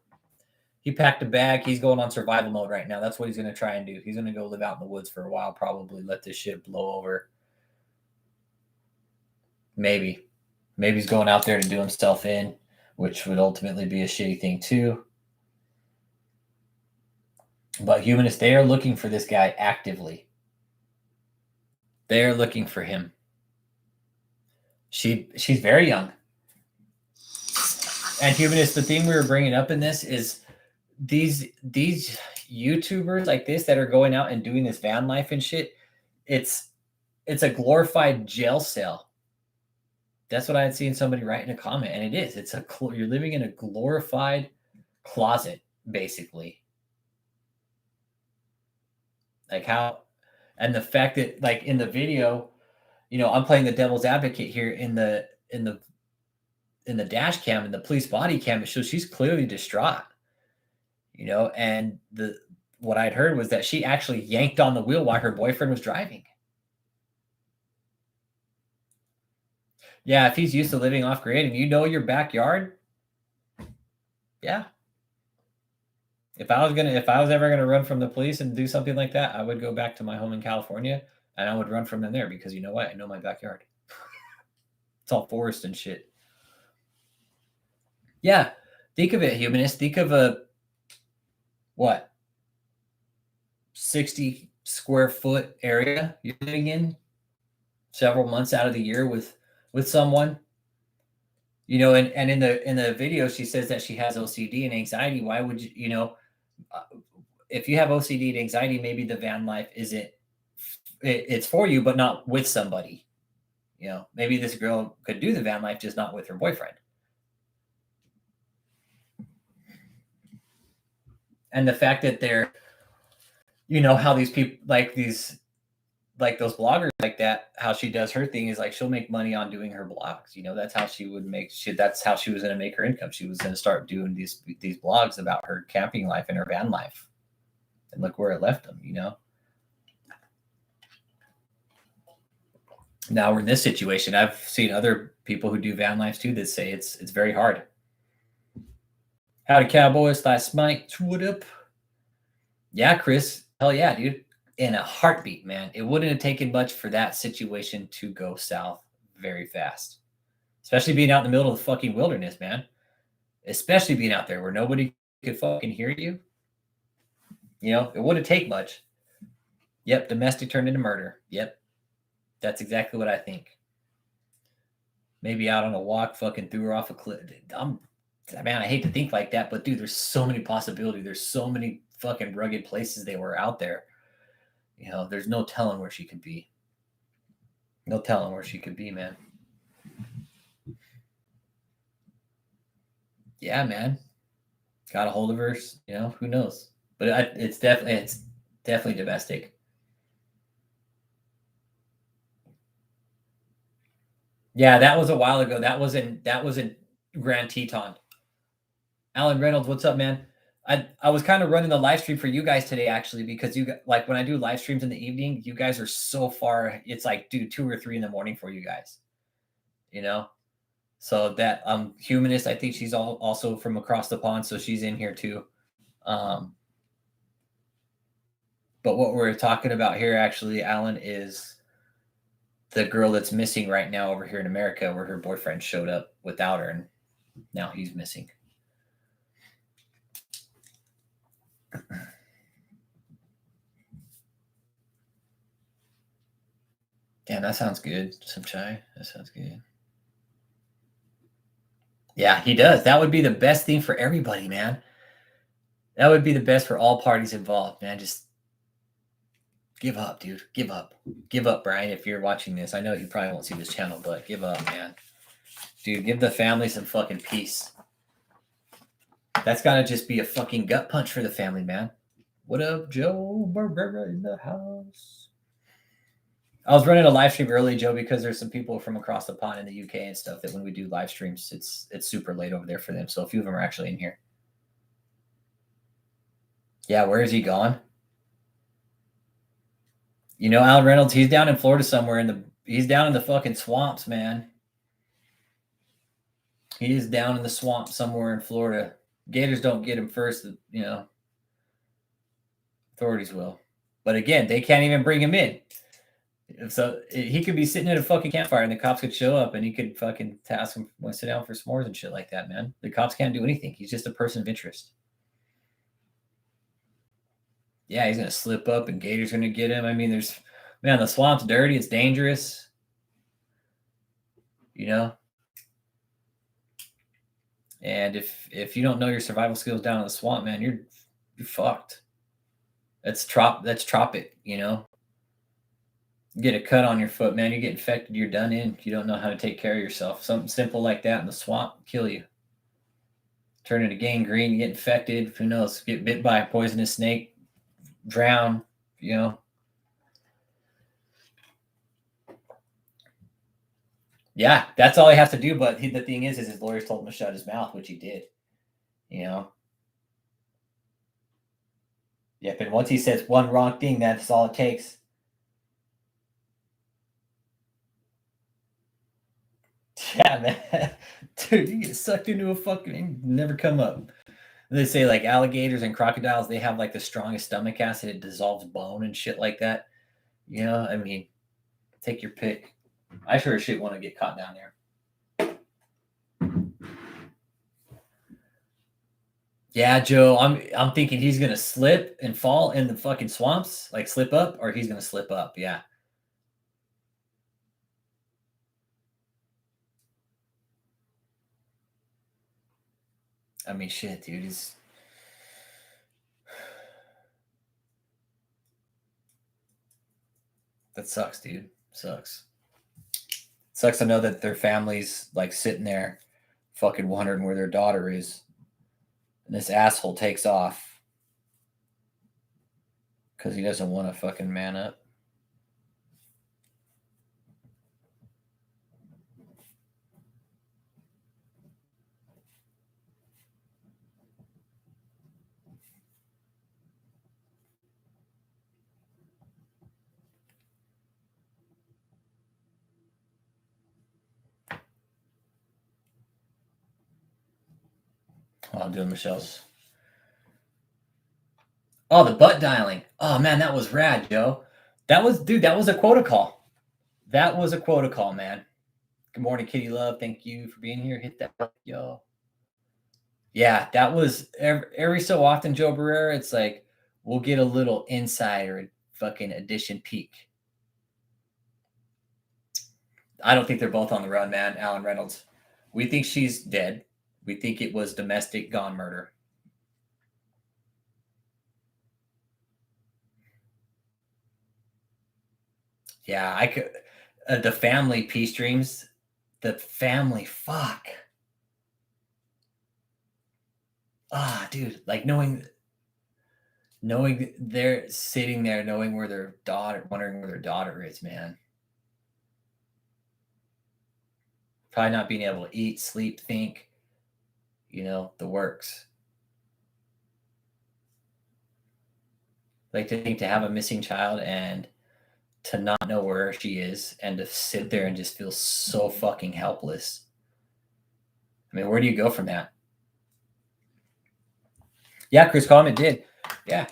He packed a bag. He's going on survival mode right now. That's what he's going to try and do. He's going to go live out in the woods for a while, probably let this shit blow over. Maybe he's going out there to do himself in, which would ultimately be a shitty thing too. But humanists, they are looking for this guy actively. They are looking for him. She's very young. And Humanist, the thing we were bringing up in this is these YouTubers like this that are going out and doing this van life and shit. It's a glorified jail cell. That's what I had seen somebody write in a comment, and it is. You're living in a glorified closet, basically. Like how, and the fact that like in the video, you know, I'm playing the devil's advocate here in the dash cam, in the police body cam, it shows she's clearly distraught. You know, and what I'd heard was that she actually yanked on the wheel while her boyfriend was driving. Yeah, if he's used to living off grid and you know your backyard, yeah. If I was ever gonna run from the police and do something like that, I would go back to my home in California and I would run from them there because you know what? I know my backyard. It's all forest and shit. Yeah, think of it, Humanist. Think of a 60 square foot area you're living in several months out of the year with someone. You know, and in the video, she says that she has OCD and anxiety. Why would you, you know, if you have OCD and anxiety, maybe the van life it's for you, but not with somebody. You know, maybe this girl could do the van life, just not with her boyfriend. And the fact that they're, you know, how these people like those bloggers like that, how she does her thing is like she'll make money on doing her blogs. You know, that's how she would make shit. That's how she was going to make her income. She was going to start doing these blogs about her camping life and her van life. And look where it left them, you know. Now we're in this situation. I've seen other people who do van lives too that say it's very hard. Howdy, Cowboys. Last night. What up? Yeah, Chris. Hell yeah, dude. In a heartbeat, man. It wouldn't have taken much for that situation to go south very fast. Especially being out in the middle of the fucking wilderness, man. Especially being out there where nobody could fucking hear you. You know, it wouldn't take much. Yep, domestic turned into murder. Yep. That's exactly what I think. Maybe out on a walk, fucking threw her off a cliff. Man, I hate to think like that, but dude, there's so many possibilities. There's so many fucking rugged places they were out there. You know, there's no telling where she could be. No telling where she could be, man. Yeah, man. Got a hold of her. You know, who knows? But it's definitely domestic. Yeah, that was a while ago. That was in Grand Teton. Alan Reynolds, what's up, man? I was kind of running the live stream for you guys today, actually, because you like when I do live streams in the evening, you guys are so far. It's like, dude, 2 or 3 in the morning for you guys, you know? So that Humanist, I think she's also from across the pond. So she's in here too. But what we're talking about here, actually, Alan, is the girl that's missing right now over here in America, where her boyfriend showed up without her. And now he's missing. Damn, that sounds good. Some chai. That sounds good. Yeah, he does. That would be the best thing for everybody, man. That would be the best for all parties involved, man. Just give up, dude. Give up. Give up, Brian, if you're watching this. I know you probably won't see this channel, but give up, man. Dude, give the family some fucking peace. That's got to just be a fucking gut punch for the family, man. What up, Joe Barbera in the house? I was running a live stream early, Joe, because there's some people from across the pond in the UK and stuff that when we do live streams, it's super late over there for them. So a few of them are actually in here. Yeah, where is he gone? You know, Alan Reynolds, he's down in Florida somewhere he's down in the fucking swamps, man. He is down in the swamp somewhere in Florida. Gators don't get him first, you know. Authorities will. But again, they can't even bring him in. So he could be sitting at a fucking campfire and the cops could show up and he could fucking task him to sit down for s'mores and shit like that, man. The cops can't do anything. He's just a person of interest. Yeah, he's going to slip up and Gator's going to get him. I mean, the swamp's dirty. It's dangerous. You know? And if you don't know your survival skills down in the swamp, man, you're fucked. That's tropic, you know. Get a cut on your foot, man. You get infected, you're done in. If you don't know how to take care of yourself, something simple like that in the swamp kill you. Turn into gangrene, you get infected. Who knows? Get bit by a poisonous snake, drown. You know. Yeah, that's all he has to do. But the thing is his lawyers told him to shut his mouth, which he did. You know. Yep, and once he says one wrong thing, that's all it takes. Yeah, man. Dude, you get sucked into a fucking never come up. They say like alligators and crocodiles, they have like the strongest stomach acid. It dissolves bone and shit like that. You know, I mean, take your pick. I sure as shit want to get caught down there. Yeah, Joe, I'm thinking he's gonna slip and fall in the fucking swamps, like slip up, or he's gonna slip up. Yeah. I mean, shit, dude. That sucks, dude. Sucks. Sucks to know that their family's like sitting there fucking wondering where their daughter is. And this asshole takes off because he doesn't want to fucking man up. I'm doing Michelle's. Oh, the butt dialing. Oh man, that was rad, Joe. That was a quota call. That was a quota call, man. Good morning, Kitty Love. Thank you for being here. Hit that, yo. Yeah, that was every so often, Joe Barrera. It's like we'll get a little insider fucking edition peek. I don't think they're both on the run, man. Alan Reynolds. We think she's dead. We think it was domestic gone murder. Yeah, I could. The family peace dreams. The family, fuck. Ah, dude, like knowing they're sitting there, knowing where their daughter, wondering where their daughter is, man. Probably not being able to eat, sleep, think, you know, the works. Like to think to have a missing child and to not know where she is and to sit there and just feel so fucking helpless. I mean, where do you go from that? Yeah, Chris Coleman did. Yeah.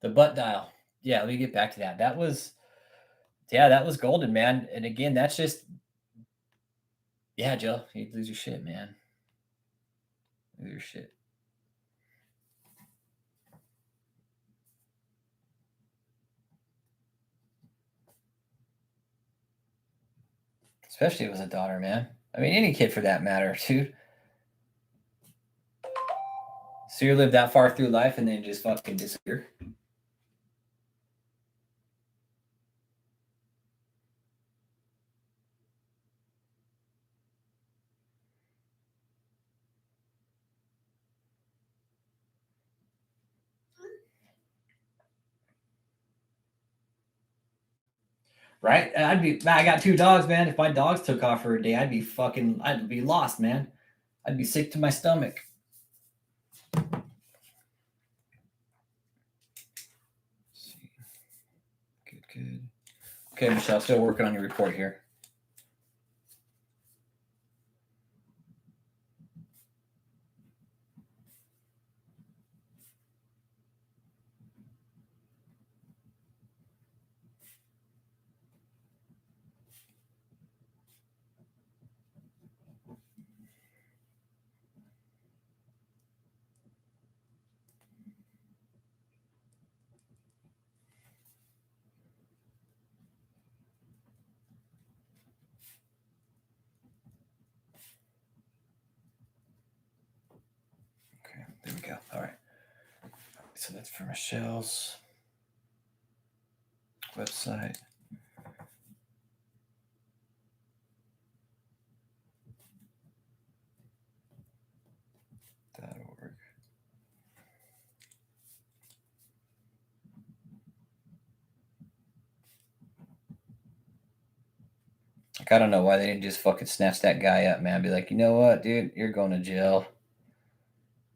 The butt dial. Yeah, let me get back to that. That was golden, man. And again, that's just, yeah, Joe, you lose your shit, man. Lose your shit. Especially if it was a daughter, man. I mean, any kid for that matter, dude. So you live that far through life and then just fucking disappear. Right? I got 2 dogs, man. If my dogs took off for a day, I'd be lost, man. I'd be sick to my stomach. Good. Okay, Michelle, still working on your report here. go. All right. So that's for Michelle's website. .org. Like, I don't know why they didn't just fucking snatch that guy up, man. Be like, you know what, dude? You're going to jail.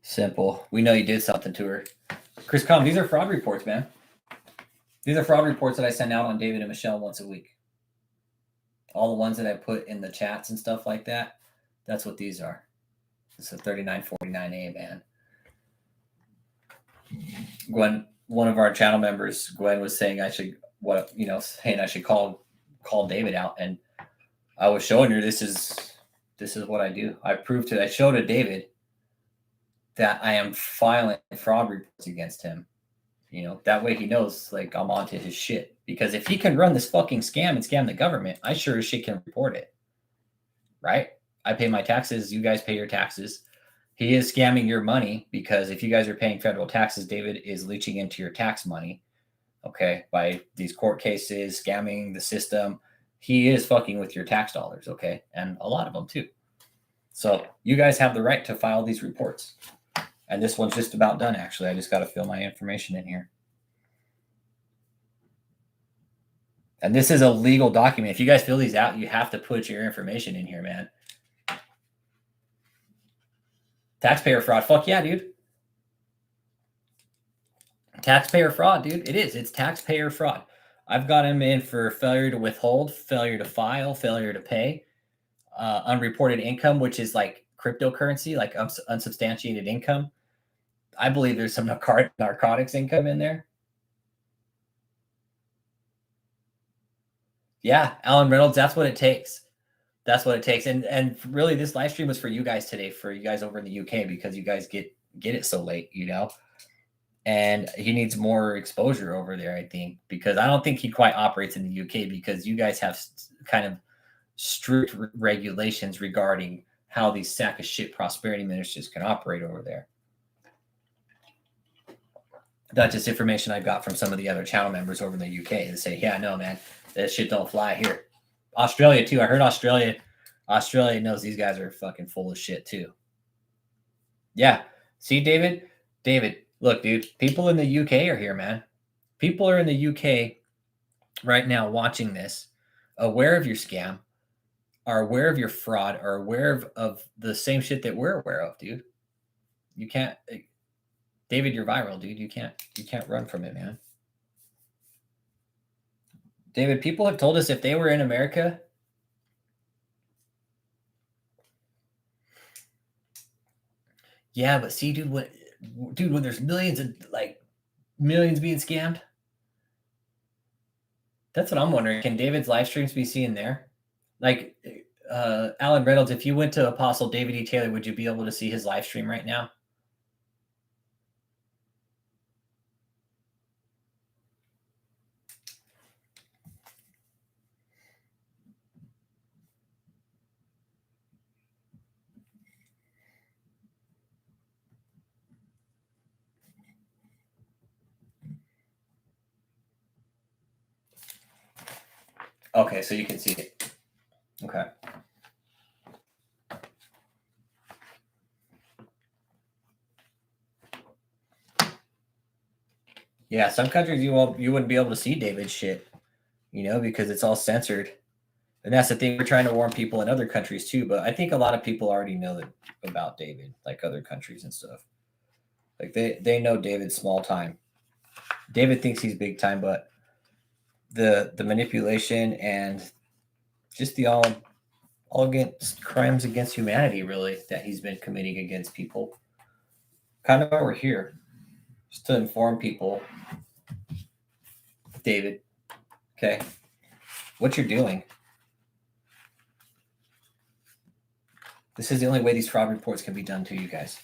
Simple. We know you did something to her. Chris Com, these are fraud reports, man. These are fraud reports that I send out on David and Michelle once a week. All the ones that I put in the chats and stuff like that, that's what these are. It's a 3949A, man. Gwen, one of our channel members, Gwen, was saying I should call David out, and I was showing her this is what I do. I showed to David that I am filing fraud reports against him. That way he knows, like, I'm onto his shit. Because if he can run this fucking scam and scam the government, I sure as shit can report it. Right? I pay my taxes. You guys pay your taxes. He is scamming your money, because if you guys are paying federal taxes, David is leeching into your tax money. Okay? By these court cases, scamming the system. He is fucking with your tax dollars. Okay? And a lot of them too. So you guys have the right to file these reports. And this one's just about done, actually. I just got to fill my information in here. And this is a legal document. If you guys fill these out, you have to put your information in here, man. Taxpayer fraud. Fuck yeah, dude. Taxpayer fraud, dude. It is. It's taxpayer fraud. I've got him in for failure to withhold, failure to file, failure to pay, unreported income, which is like cryptocurrency, like unsubstantiated income. I believe there's some narcotics income in there. Yeah, Alan Reynolds, that's what it takes. That's what it takes. And really, this live stream was for you guys today, for you guys over in the UK, because you guys get it so late, And he needs more exposure over there, I think, because I don't think he quite operates in the UK, because you guys have kind of strict regulations regarding how these sack of shit prosperity ministers can operate over there. That's just information I got from some of the other channel members over in the UK. They say, yeah, no, man, that shit don't fly here. Australia, too. I heard Australia knows these guys are fucking full of shit, too. Yeah. See, David, look, dude, people in the UK are here, man. People are in the UK right now watching this, aware of your scam, are aware of your fraud, are aware of the same shit that we're aware of, dude. You can't... David, you're viral, dude. You can't run from it, man. David, people have told us if they were in America, yeah, but see, dude, when there's millions being scammed, that's what I'm wondering. Can David's live streams be seen there? Like, Alan Reynolds, if you went to Apostle David E. Taylor, would you be able to see his live stream right now? Okay, so you can see it. Okay. Yeah, some countries you wouldn't be able to see David's shit, because it's all censored. And that's the thing, we're trying to warn people in other countries too, but I think a lot of people already know about David, like other countries and stuff. Like they know David's small time. David thinks he's big time, but the manipulation and just the all against crimes against humanity, really, that he's been committing against people. Kind of why we're here, just to inform people. David, okay, what you're doing. This is the only way these fraud reports can be done to you guys.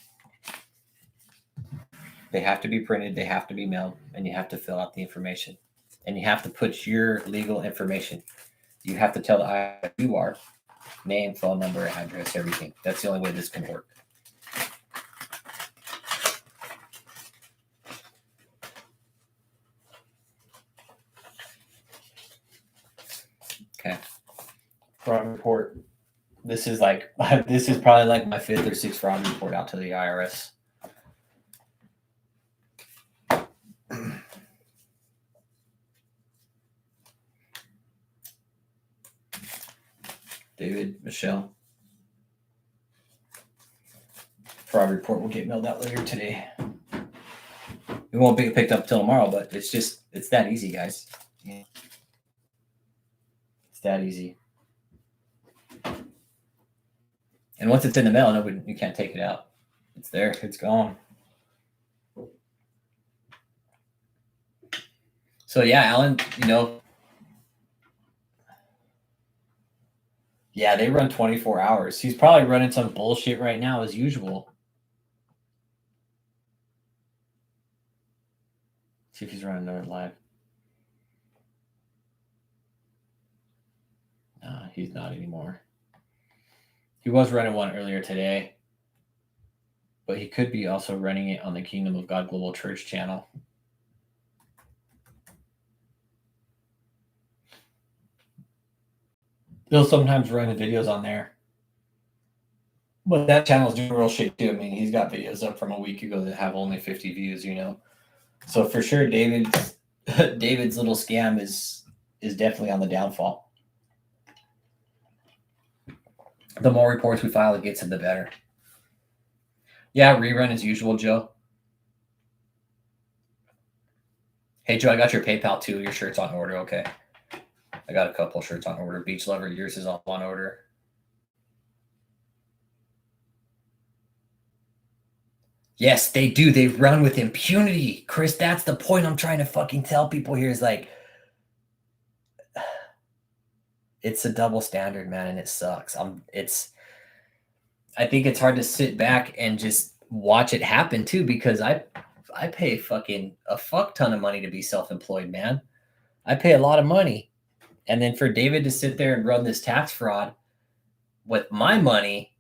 They have to be printed, they have to be mailed, and you have to fill out the information. And you have to put your legal information. You have to tell the IRS who you are, name, phone number, address, everything. That's the only way this can work. Okay. Fraud report. This is probably like my 5th or 6th fraud report out to the IRS. David, Michelle. Fraud report will get mailed out later today. It won't be picked up till tomorrow, but it's that easy, guys. Yeah. It's that easy. And once it's in the mail, you can't take it out. It's there. It's gone. So yeah, Alan, yeah, they run 24 hours. He's probably running some bullshit right now as usual. See if he's running another live. No, he's not anymore. He was running one earlier today, but he could be also running it on the Kingdom of God Global Church channel. He'll sometimes run the videos on there. But that channel's doing real shit too. I mean, he's got videos up from a week ago that have only 50 views, So for sure, David's little scam is definitely on the downfall. The more reports we file it gets, the better. Yeah, rerun as usual, Joe. Hey, Joe, I got your PayPal too. Your shirt's on order, okay? I got a couple shirts on order. Beach Lover, yours is on order. Yes, they do. They run with impunity. Chris, that's the point I'm trying to fucking tell people here is like, it's a double standard, man, and it sucks. I think it's hard to sit back and just watch it happen too, because I pay fucking a fuck ton of money to be self-employed, man. I pay a lot of money. And then for David to sit there and run this tax fraud with my money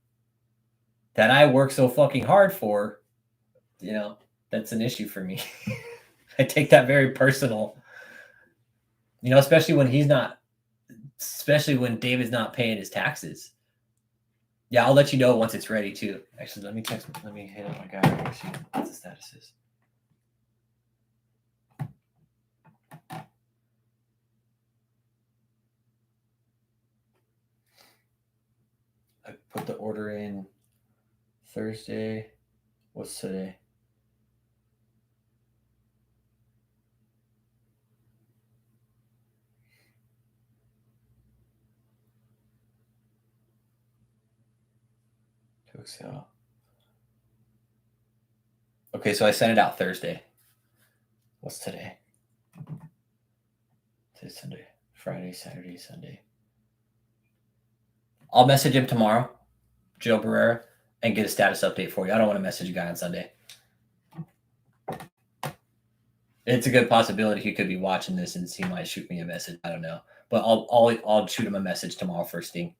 that I work so fucking hard for, that's an issue for me. I take that very personal, especially when David's not paying his taxes. Yeah, I'll let you know once it's ready too. Actually, let me hit up my guy right here, see what the status is. I put the order in Thursday. What's today? To Excel. Okay, so I sent it out Thursday. What's today? Today's Sunday. Friday, Saturday, Sunday. I'll message him tomorrow, Joe Barrera, and get a status update for you. I don't want to message a guy on Sunday. It's a good possibility he could be watching this and he might shoot me a message. I don't know, but I'll shoot him a message tomorrow first thing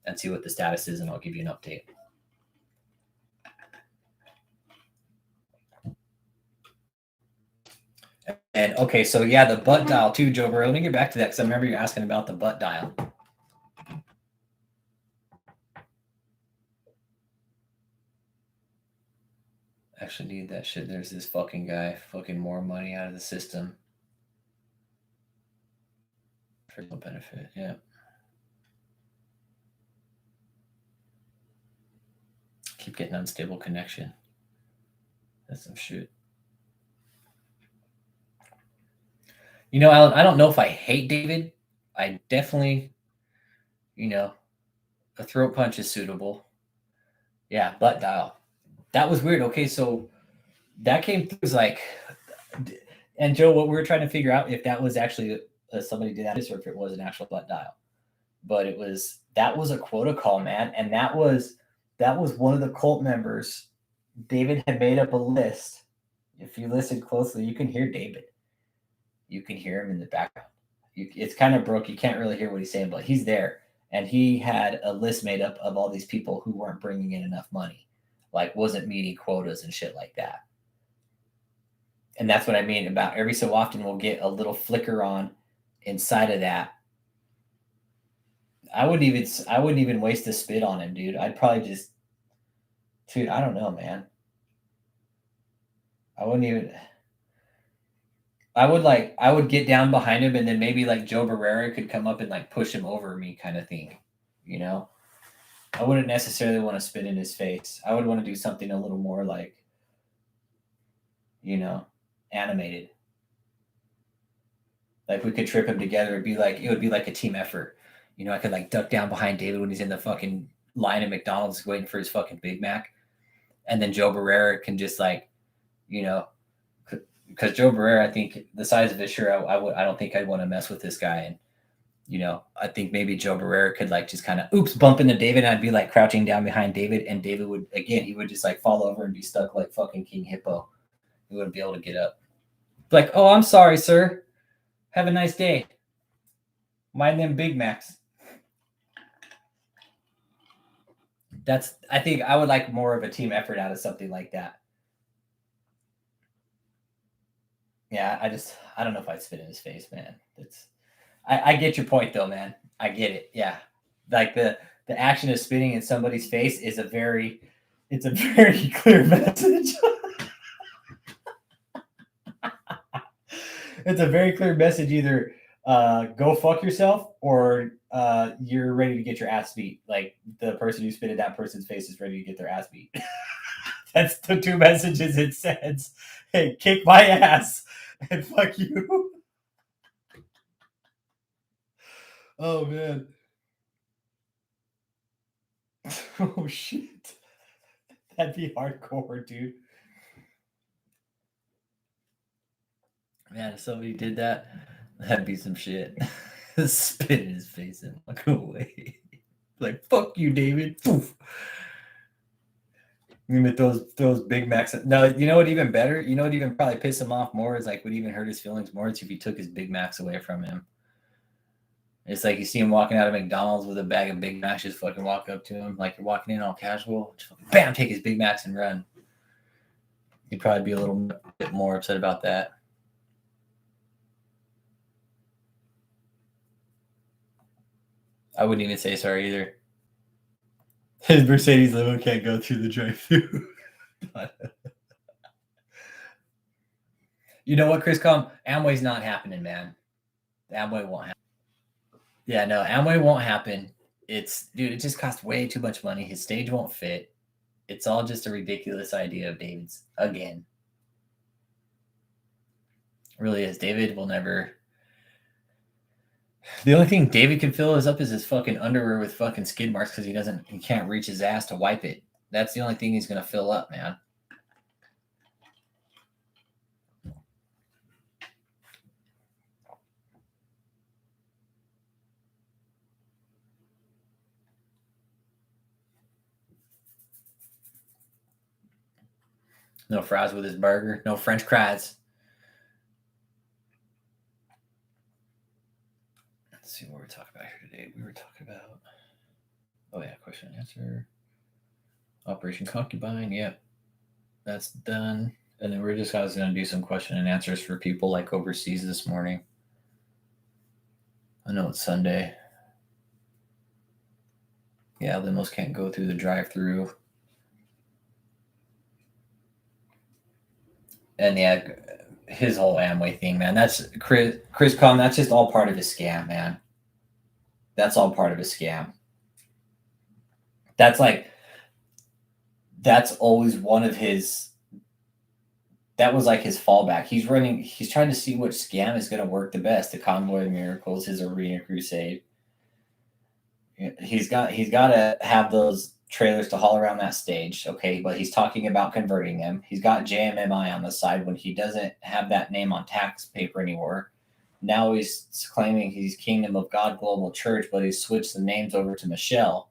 and see what the status is, and I'll give you an update. And okay, so yeah, the butt dial too, Joe Barrera. Let me get back to that because I remember you asking about the butt dial. Actually need that shit. There's this fucking guy fucking more money out of the system for no benefit. Yeah. Keep getting unstable connection. That's some shit. Alan, I don't know if I hate David. I definitely, a throat punch is suitable. Yeah, butt dial. That was weird. Okay, so that came through as like, and Joe, what we were trying to figure out if that was actually somebody did that or if it was an actual butt dial. But that was a quota call, man, and that was one of the cult members. David had made up a list. If you listen closely, you can hear David. You can hear him in the background. It's kind of broke. You can't really hear what he's saying, but he's there. And he had a list made up of all these people who weren't bringing in enough money, like wasn't meeting quotas and shit like that. And that's what I mean about every so often we'll get a little flicker on inside of that I wouldn't even waste a spit on him, dude. I'd probably just, dude, I don't know, man. I would get down behind him and then maybe like Joe Barrera could come up and like push him over me kind of thing, you know? I wouldn't necessarily want to spit in his face. I would want to do something a little more like, you know, animated. Like we could trip him together. It would be like a team effort. You know, I could like duck down behind David when he's in the fucking line at McDonald's waiting for his fucking Big Mac. And then Joe Barrera can just like, you know, because Joe Barrera, I think the size of his shirt, I don't think I'd want to mess with this guy. And, you know, I think maybe Joe Barrera could like just kind of bump into David, and I'd be like crouching down behind David, and David would, again, he would just like fall over and be stuck like fucking King Hippo. He wouldn't be able to get up. Like, oh, I'm sorry, sir. Have a nice day. Mind them Big Macs. I think I would like more of a team effort out of something like that. Yeah, I don't know if I'd spit in his face, man. I get your point though, man. I get it. Yeah. Like the action of spitting in somebody's face is a very clear message. It's a very clear message. Either go fuck yourself or you're ready to get your ass beat. Like the person who spit in that person's face is ready to get their ass beat. That's the two messages it sends. Hey, kick my ass and fuck you. Oh man. Oh shit. That'd be hardcore, dude. Man, if somebody did that, that'd be some shit. Spit in his face and walk away. Like, fuck you, David. Poof. With those Big Macs. No, you know what even better? You know what even probably piss him off more is like would even hurt his feelings more is if he took his Big Macs away from him. It's like you see him walking out of McDonald's with a bag of Big Macs, just fucking walk up to him like you're walking in all casual, just fucking, bam, take his Big Macs and run. He'd probably be a little bit more upset about that. I wouldn't even say sorry either. His Mercedes limo can't go through the drive-thru. You know what, Chris Com? Amway's not happening, man. Amway won't happen. Yeah, no, Amway won't happen. It just costs way too much money. His stage won't fit. It's all just a ridiculous idea of David's again. It really is. David will never. The only thing David can fill is his fucking underwear with fucking skid marks because he can't reach his ass to wipe it. That's the only thing he's gonna fill up, man. No fries with his burger. No French fries. Let's see what we're talking about here today. We were talking about, question and answer. Operation Concubine. Yep. That's done. And then we're just going to do some question and answers for people like overseas this morning. I know it's Sunday. Yeah, limos can't go through the drive-through. And yeah, his whole Amway thing, man. That's Chris Com. That's just all part of his scam, man. That's all part of his scam. That's always one of his. That was like his fallback. He's trying to see which scam is going to work the best. The Convoy of Miracles, his Arena Crusade. He's got to have those trailers to haul around that stage, okay? But he's talking about converting them. He's got JMMI on the side when he doesn't have that name on tax paper anymore. Now he's claiming he's Kingdom of God Global Church, but he's switched the names over to Michelle.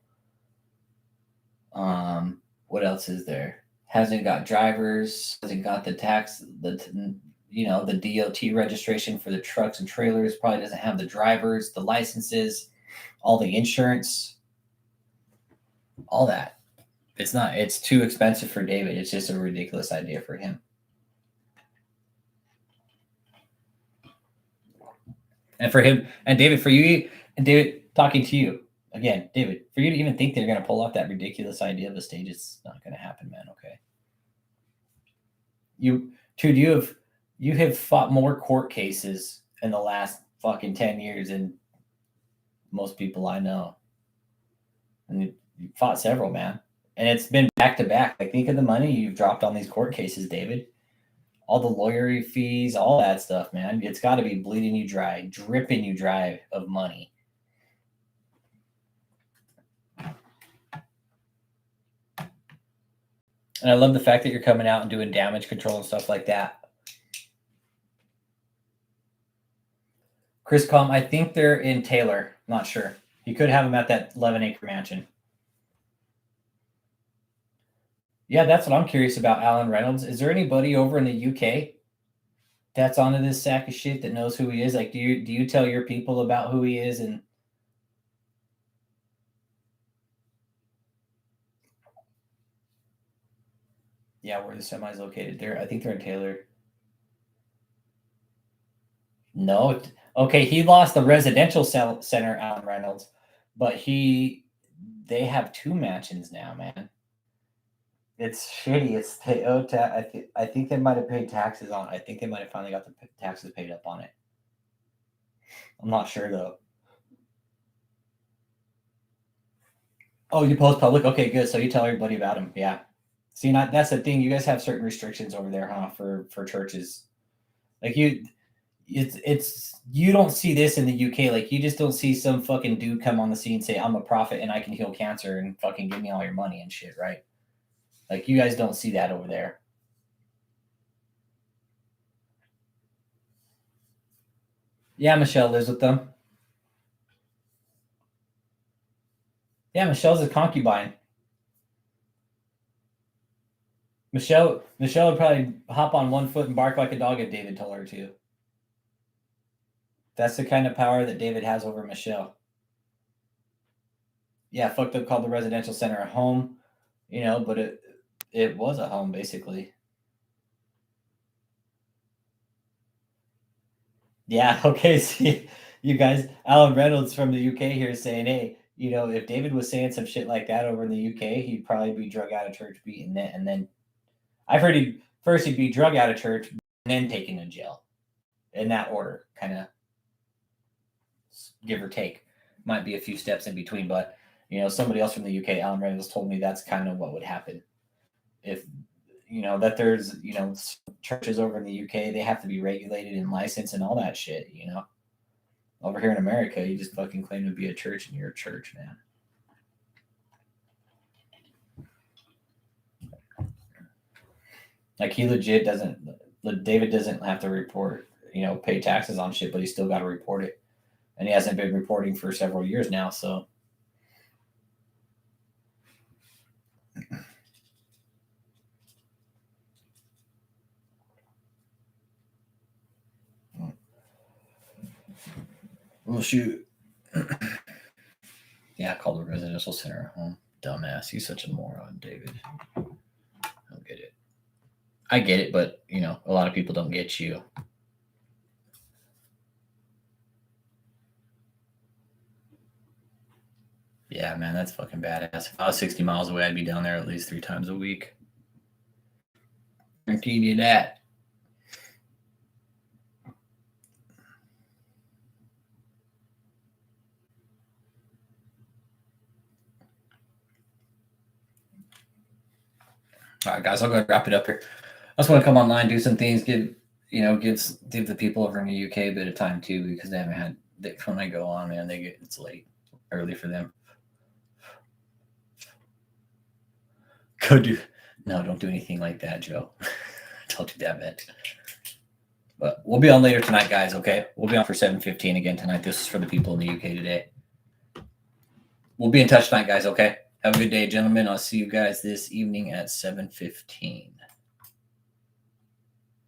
What else is there? Hasn't got drivers. Hasn't got the tax. The DOT registration for the trucks and trailers. Probably doesn't have the drivers, the licenses, all the insurance, all that. It's too expensive for David. It's just a ridiculous idea for him. And for him, and David, for you, and David, talking to you, Again, David, for you to even think they're going to pull off that ridiculous idea of a stage, it's not going to happen, man. Okay. You have fought more court cases in the last fucking 10 years than most people I know. And you fought several, man. And it's been back to back. Like, think of the money you've dropped on these court cases, David. All the lawyer fees, all that stuff, man. It's got to be bleeding you dry, dripping you dry of money. And I love the fact that you're coming out and doing damage control and stuff like that. Chris Calm, I think they're in Taylor. Not sure. You could have them at that 11-acre mansion. Yeah, that's what I'm curious about, Alan Reynolds. Is there anybody over in the UK that's onto this sack of shit that knows who he is? Like, do you tell your people about who he is? And yeah, where the semi's located there. I think they're in Taylor. No. Okay, he lost the residential center, Alan Reynolds, but they have 2 mansions now, man. It's shitty. It's I think they might have paid taxes on it. I think they might have finally got the taxes paid up on it. I'm not sure though. Oh, you post public? Okay, good. So you tell everybody about him. Yeah. See, that's the thing. You guys have certain restrictions over there, huh? For churches, like it's you don't see this in the UK. Like, you just don't see some fucking dude come on the scene and say, "I'm a prophet and I can heal cancer and fucking give me all your money and shit," right? Like, you guys don't see that over there. Yeah, Michelle lives with them. Yeah, Michelle's a concubine. Michelle would probably hop on one foot and bark like a dog if David told her to. That's the kind of power that David has over Michelle. Yeah, fucked up called the residential center a home, but it was a home basically. Yeah, okay. See, you guys, Alan Reynolds from the UK here is saying, hey, if David was saying some shit like that over in the UK, he'd probably be drug out of church, beaten it, and then I've heard he'd be drug out of church and then taken to jail. In that order, kind of give or take. Might be a few steps in between, but somebody else from the UK, Alan Reynolds, told me that's kind of what would happen. If that there's churches over in the UK, they have to be regulated and licensed and all that shit. Over here in America, you just fucking claim to be a church and you're a church, man. Like, he legit David doesn't have to report, pay taxes on shit, but he's still got to report it. And he hasn't been reporting for several years now, so. Well, shoot. Yeah, I called the residential center home. Dumbass. He's such a moron, David. I don't get it. I get it, but, a lot of people don't get you. Yeah, man, that's fucking badass. If I was 60 miles away, I'd be down there at least 3 times a week. Guarantee you that. All right, guys, I'll go ahead and wrap it up here. I just want to come online, do some things, give the people over in the UK a bit of time too, because they haven't had. When I go on, man, it's late, early for them. Don't do anything like that, Joe. Don't do that, man. But we'll be on later tonight, guys. Okay, we'll be on for 7:15 again tonight. This is for the people in the UK today. We'll be in touch tonight, guys. Okay. Have a good day, gentlemen. I'll see you guys this evening at 7:15.